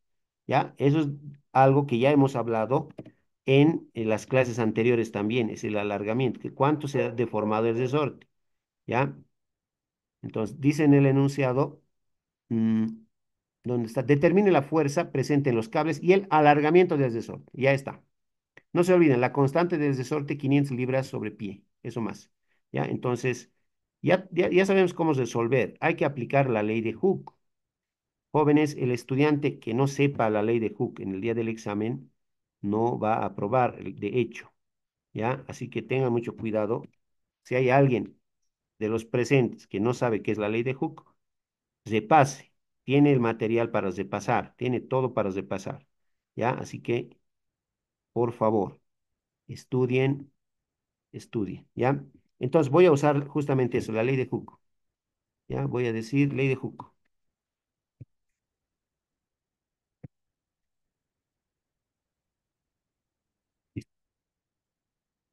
¿Ya? Eso es algo que ya hemos hablado en las clases anteriores también, es el alargamiento, que cuánto se ha deformado el resorte. ¿Ya? Entonces, dice en el enunciado, mm, donde está, determine la fuerza presente en los cables y el alargamiento del resorte. Ya está. No se olviden, la constante del resorte 500 libras sobre pie, eso más. ¿Ya? Entonces, ya sabemos cómo resolver. Hay que aplicar la ley de Hooke. Jóvenes, el estudiante que no sepa la ley de Hooke en el día del examen no va a aprobar, de hecho. ¿Ya? Así que tengan mucho cuidado. Si hay alguien de los presentes que no sabe qué es la ley de Hooke, repase. Tiene el material para repasar, tiene todo para repasar. ¿Ya? Así que, por favor, estudien. Estudie, ¿ya? Entonces voy a usar justamente eso, la ley de Hooke, ¿ya? Voy a decir ley de Hooke. Listo.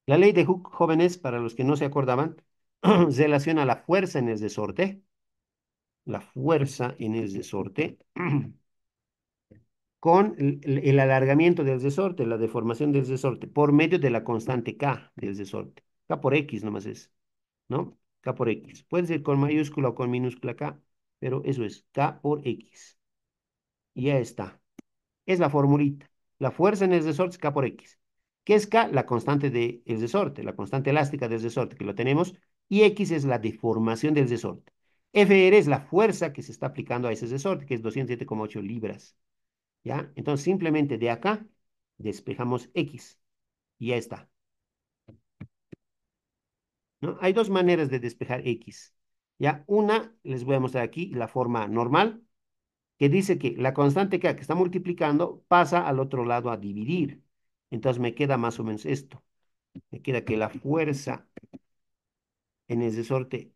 La ley de Hooke, jóvenes, para los que no se acordaban, relaciona la fuerza en el resorte, la fuerza en el resorte, con el alargamiento del resorte, la deformación del resorte, por medio de la constante K del resorte. K por X nomás es, ¿no? K por X. Puede ser con mayúscula o con minúscula K, pero eso es K por X. Y ya está. Es la formulita. La fuerza en el resorte es K por X. ¿Qué es K? La constante del resorte, la constante elástica del resorte, que lo tenemos, y X es la deformación del resorte. FR es la fuerza que se está aplicando a ese resorte, que es 207,8 libras. ¿Ya? Entonces, simplemente de acá despejamos X y ya está. ¿No? Hay dos maneras de despejar X. ¿Ya? Una, les voy a mostrar aquí, la forma normal, que dice que la constante K que está multiplicando pasa al otro lado a dividir. Entonces me queda más o menos esto. Me queda que en el resorte,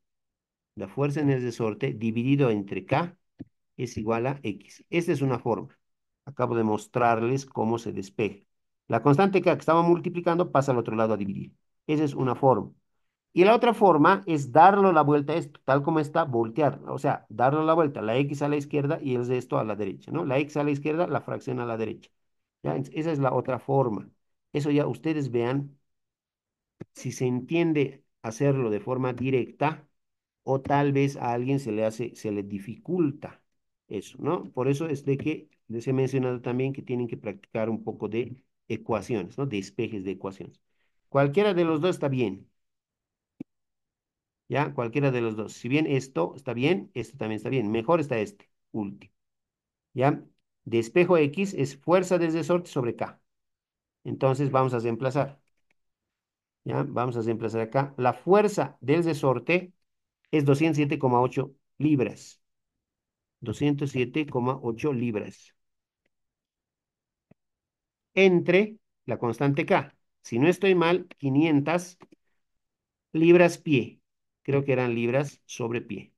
la fuerza en el resorte dividido entre K es igual a X. Esta es una forma. Acabo de mostrarles cómo se despeja. La constante K que estaba multiplicando pasa al otro lado a dividir. Esa es una forma. Y la otra forma es darle la vuelta a esto, tal como está, voltear. O sea, darle la vuelta, la X a la izquierda y el resto a la derecha, ¿no? La X a la izquierda, la fracción a la derecha. ¿Ya? Esa es la otra forma. Eso ya ustedes vean si se entiende hacerlo de forma directa o tal vez a alguien se le dificulta eso, ¿no? Por eso es de que les he mencionado también que tienen que practicar un poco de ecuaciones, ¿no? Despejes de ecuaciones. Cualquiera de los dos está bien. ¿Ya? Cualquiera de los dos. Si bien esto está bien, esto también está bien. Mejor está este, último. ¿Ya? Despejo X es fuerza del resorte sobre K. Entonces vamos a reemplazar. ¿Ya? Vamos a reemplazar acá. La fuerza del resorte es 207,8 libras. 207,8 libras. Entre la constante K. Si no estoy mal, 500 libras pie. Creo que eran libras sobre pie.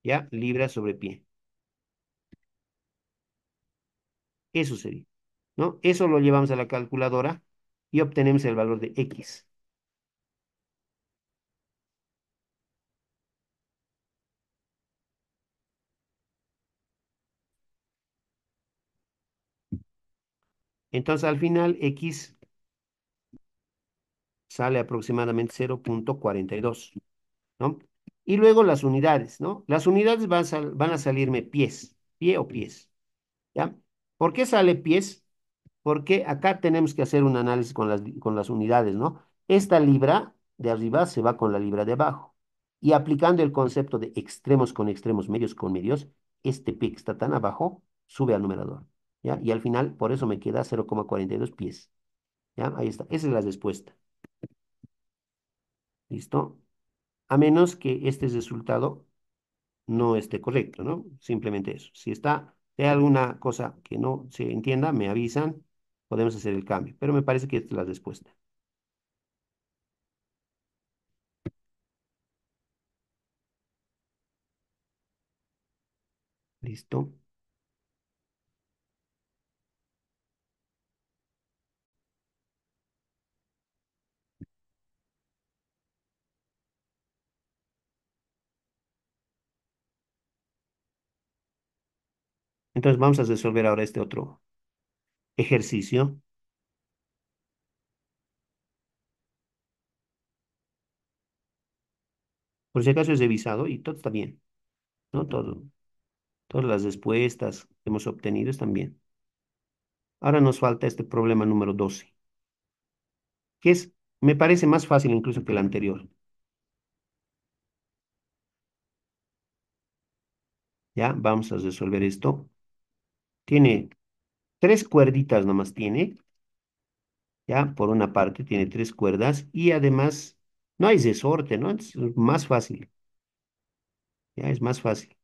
¿Ya? Libras sobre pie. Eso sería, ¿no? Eso lo llevamos a la calculadora y obtenemos el valor de X. Entonces, al final, X sale aproximadamente 0,42, ¿no? Y luego las unidades, ¿no? Las unidades van a salirme pies, pie o pies, ¿ya? ¿Por qué sale pies? Porque acá tenemos que hacer un análisis con las unidades, ¿no? Esta libra de arriba se va con la libra de abajo. Y aplicando el concepto de extremos con extremos, medios con medios, este pi que está tan abajo sube al numerador. ¿ya? Y al final, por eso me queda 0,42 pies, ¿ya? Ahí está, esa es la respuesta, ¿listo? A menos que este resultado no esté correcto, ¿no? Simplemente eso. Si está, si hay alguna cosa que no se entienda, me avisan, podemos hacer el cambio, pero me parece que esta es la respuesta, ¿listo? Entonces vamos a resolver ahora este otro ejercicio. Por si acaso es revisado y todo está bien, ¿no? Todo, todas las respuestas que hemos obtenido están bien. Ahora nos falta este problema número 12, que es, me parece más fácil incluso que el anterior. Ya, vamos a resolver esto. Tiene tres cuerditas nomás tiene, ya, por una parte tiene tres cuerdas y además no hay resorte, ¿no? Es más fácil, ya, es más fácil.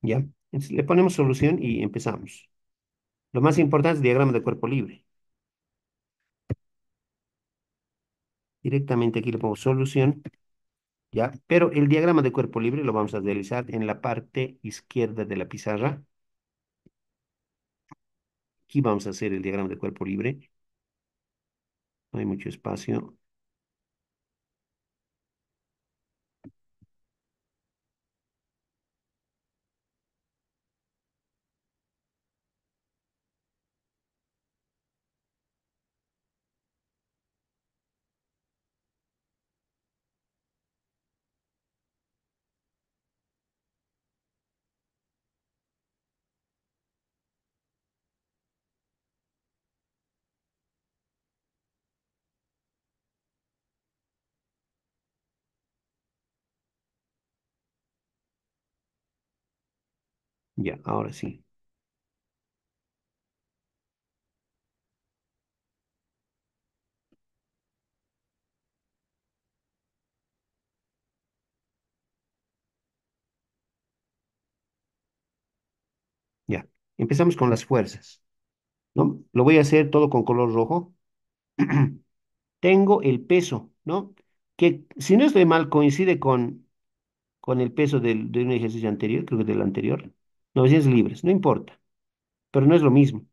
Ya, entonces le ponemos solución y empezamos. Lo más importante es el diagrama de cuerpo libre. Directamente aquí le pongo solución, ya, pero el diagrama de cuerpo libre lo vamos a realizar en la parte izquierda de la pizarra. Aquí vamos a hacer el diagrama de cuerpo libre. No hay mucho espacio. Ya, ahora sí. Ya. Empezamos con las fuerzas, ¿no? Lo voy a hacer todo con color rojo. Tengo el peso, ¿no? Que si no estoy mal, coincide con el peso de un ejercicio anterior, creo que del anterior. 900 libras, no importa, pero no es lo mismo.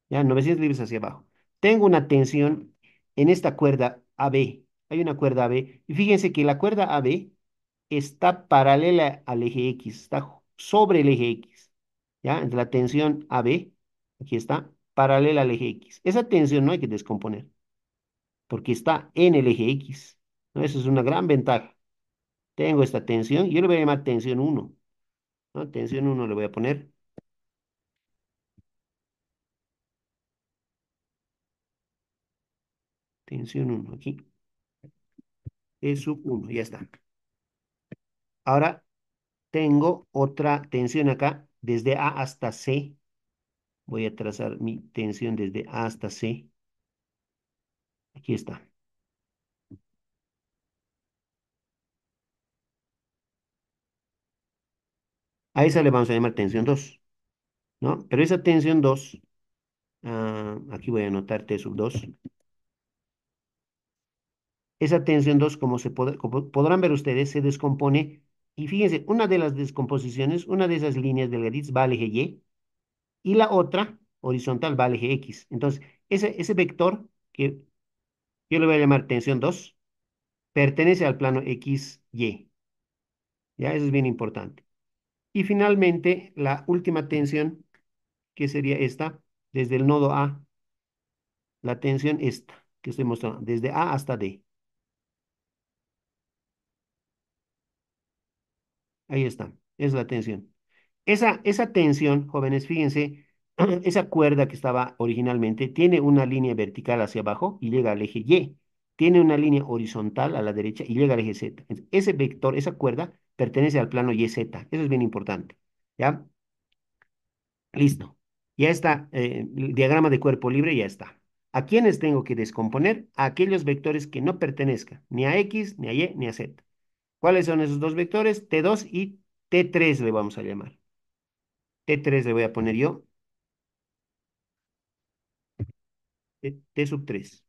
Ya, 900 libras hacia abajo. Tengo una tensión en esta cuerda AB. Hay una cuerda AB. Y fíjense que la cuerda AB está paralela al eje X, está sobre el eje X. ¿Ya? Entre la tensión AB, aquí está, paralela al eje X. Esa tensión no hay que descomponer, porque está en el eje X, ¿no? Eso es una gran ventaja. Tengo esta tensión, yo le voy a llamar tensión uno, ¿no? Tensión uno le voy a poner, tensión uno aquí, E sub uno ya está. Ahora tengo otra tensión acá, desde A hasta C. Voy a trazar mi tensión desde A hasta C. Aquí está. A esa le vamos a llamar tensión 2, ¿no? Pero esa tensión 2, aquí voy a anotar T sub 2. Esa tensión 2, como podrán ver ustedes, se descompone. Y fíjense, una de las descomposiciones, una de esas líneas delgaditas va al eje Y y la otra horizontal va al eje X. Entonces, ese vector, que yo le voy a llamar tensión 2, pertenece al plano XY. ¿Ya? Eso es bien importante. Y finalmente, la última tensión, que sería esta, desde el nodo A, la tensión esta que estoy mostrando, desde A hasta D. Ahí está, es la tensión. Esa tensión, jóvenes, fíjense, esa cuerda que estaba originalmente tiene una línea vertical hacia abajo y llega al eje Y. Tiene una línea horizontal a la derecha y llega al eje Z. Ese vector, esa cuerda, pertenece al plano YZ. Eso es bien importante. ¿Ya? Listo. Ya está. El diagrama de cuerpo libre ya está. ¿A quiénes tengo que descomponer? A aquellos vectores que no pertenezcan ni a X, ni a Y, ni a Z. ¿Cuáles son esos dos vectores? T2 y T3 le vamos a llamar. T3 le voy a poner yo. T sub 3.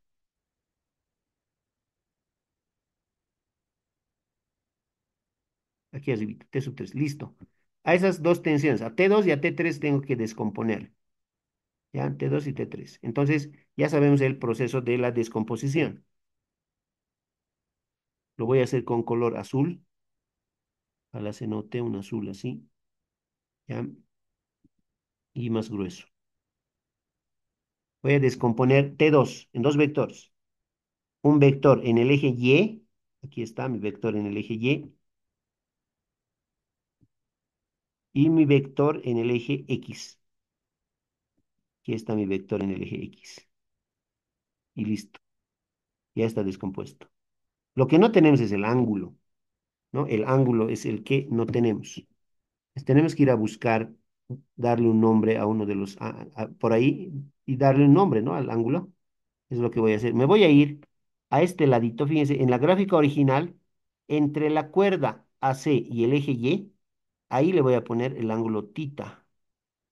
Aquí arriba, T sub 3. Listo. A esas dos tensiones, a T2 y a T3 tengo que descomponer. ¿Ya? T2 y T3. Entonces, ya sabemos el proceso de la descomposición. Lo voy a hacer con color azul. Ojalá se note un azul así. ¿Ya? Y más grueso. Voy a descomponer T2 en dos vectores. Un vector en el eje Y. Aquí está mi vector en el eje Y. Y mi vector en el eje X. Aquí está mi vector en el eje X. Y listo. Ya está descompuesto. Lo que no tenemos es el ángulo, ¿no? El ángulo es el que no tenemos. Tenemos que ir a buscar, darle un nombre a uno de los, por ahí, y darle un nombre, ¿no? Al ángulo. Es lo que voy a hacer. Me voy a ir a este ladito, fíjense, en la gráfica original, entre la cuerda AC y el eje Y, ahí le voy a poner el ángulo tita.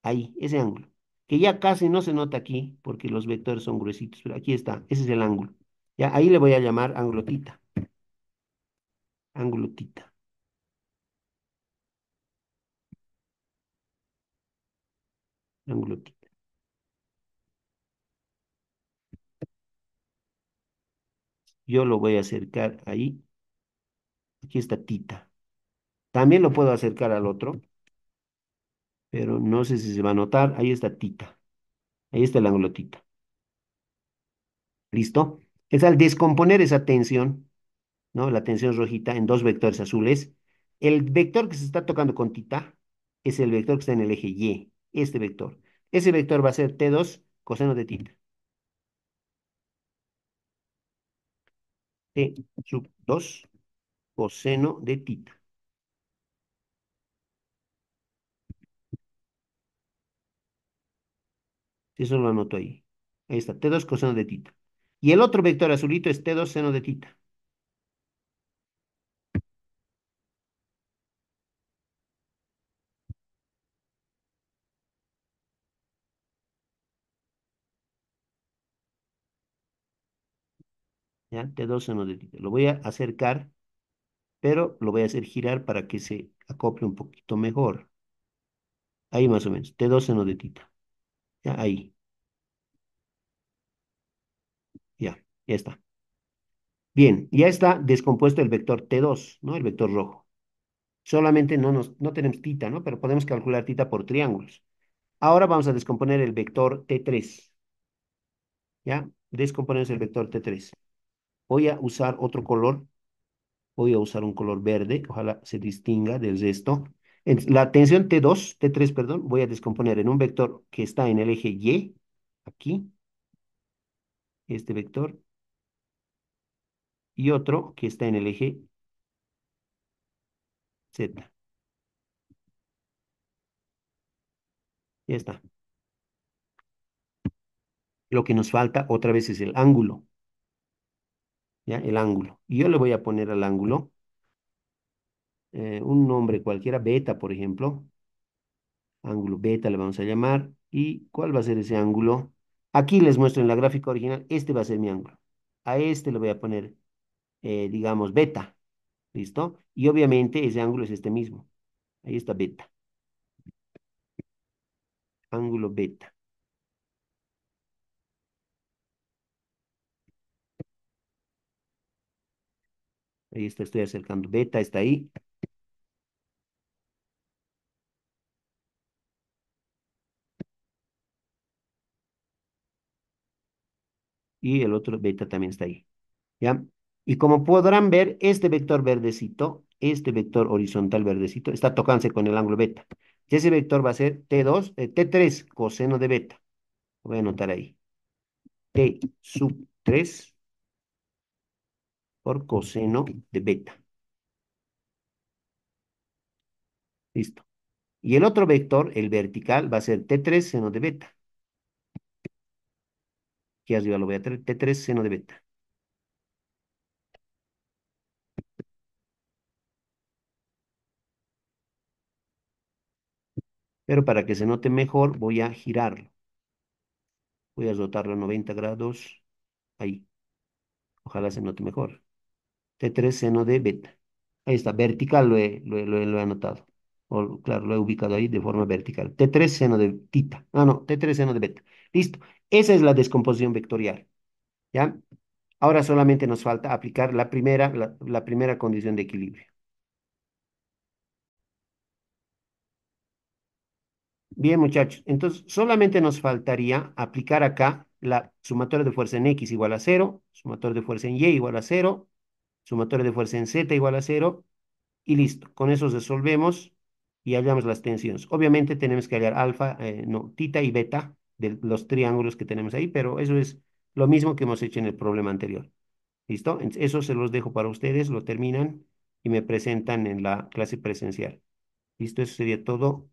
Ahí, ese ángulo. Que ya casi no se nota aquí, porque los vectores son gruesitos, pero aquí está, ese es el ángulo. Ya, ahí le voy a llamar ángulo tita. Ángulo tita. Ángulo tita. Yo lo voy a acercar ahí. Aquí está tita. También lo puedo acercar al otro, pero no sé si se va a notar. Ahí está tita. Ahí está el ángulo tita. ¿Listo? Es al descomponer esa tensión, ¿no? La tensión rojita en dos vectores azules. El vector que se está tocando con tita es el vector que está en el eje Y. Este vector. Ese vector va a ser T2 coseno de tita. T sub 2 coseno de tita. Eso lo anoto ahí. Ahí está, T2 coseno de tita. Y el otro vector azulito es T2 seno de tita. ¿Ya? T2 seno de tita. Lo voy a acercar, pero lo voy a hacer girar para que se acople un poquito mejor. Ahí más o menos. T2 seno de tita. Ya, ahí. Ya, ya está. Bien, ya está descompuesto el vector T2, ¿no? El vector rojo. Solamente no tenemos tita, ¿no? Pero podemos calcular tita por triángulos. Ahora vamos a descomponer el vector T3. ¿Ya? Descomponemos el vector T3. Voy a usar otro color. Voy a usar un color verde. Ojalá se distinga del resto. La tensión T2, T3, perdón, voy a descomponer en un vector que está en el eje Y. Aquí, este vector. Y otro que está en el eje Z. Ya está. Lo que nos falta otra vez es el ángulo. ¿Ya? El ángulo. Y yo le voy a poner al ángulo un nombre cualquiera, beta, por ejemplo. Ángulo beta le vamos a llamar. ¿Y cuál va a ser ese ángulo? Aquí les muestro en la gráfica original, este va a ser mi ángulo. A este le voy a poner, digamos, beta. ¿Listo? Y obviamente ese ángulo es este mismo. Ahí está beta. Ángulo beta. Ahí está, estoy acercando. Beta está ahí. y el otro beta también está ahí, ¿ya? Y como podrán ver, este vector verdecito, este vector horizontal verdecito, está tocándose con el ángulo beta. Y ese vector va a ser T3 coseno de beta. Lo voy a anotar ahí. T sub 3 por coseno de beta. Listo. Y el otro vector, el vertical, va a ser T3 seno de beta. Aquí arriba lo voy a tener, T3 seno de beta. Pero para que se note mejor, voy a girarlo. Voy a rotarlo a 90 grados. Ahí. Ojalá se note mejor. T3 seno de beta. Ahí está, vertical lo he anotado. O, claro, lo he ubicado ahí de forma vertical. T3 seno de tita. Ah, no, T3 seno de beta. Listo. Esa es la descomposición vectorial. ¿Ya? Ahora solamente nos falta aplicar la primera condición de equilibrio. Bien, muchachos. Entonces, solamente nos faltaría aplicar acá la sumatoria de fuerza en X igual a cero, sumatoria de fuerza en Y igual a cero, sumatoria de fuerza en Z igual a cero, y listo. Con eso resolvemos y hallamos las tensiones. Obviamente tenemos que hallar alfa, no, tita y beta de los triángulos que tenemos ahí, pero eso es lo mismo que hemos hecho en el problema anterior. ¿Listo? Eso se los dejo para ustedes, lo terminan y me presentan en la clase presencial. ¿Listo? Eso sería todo.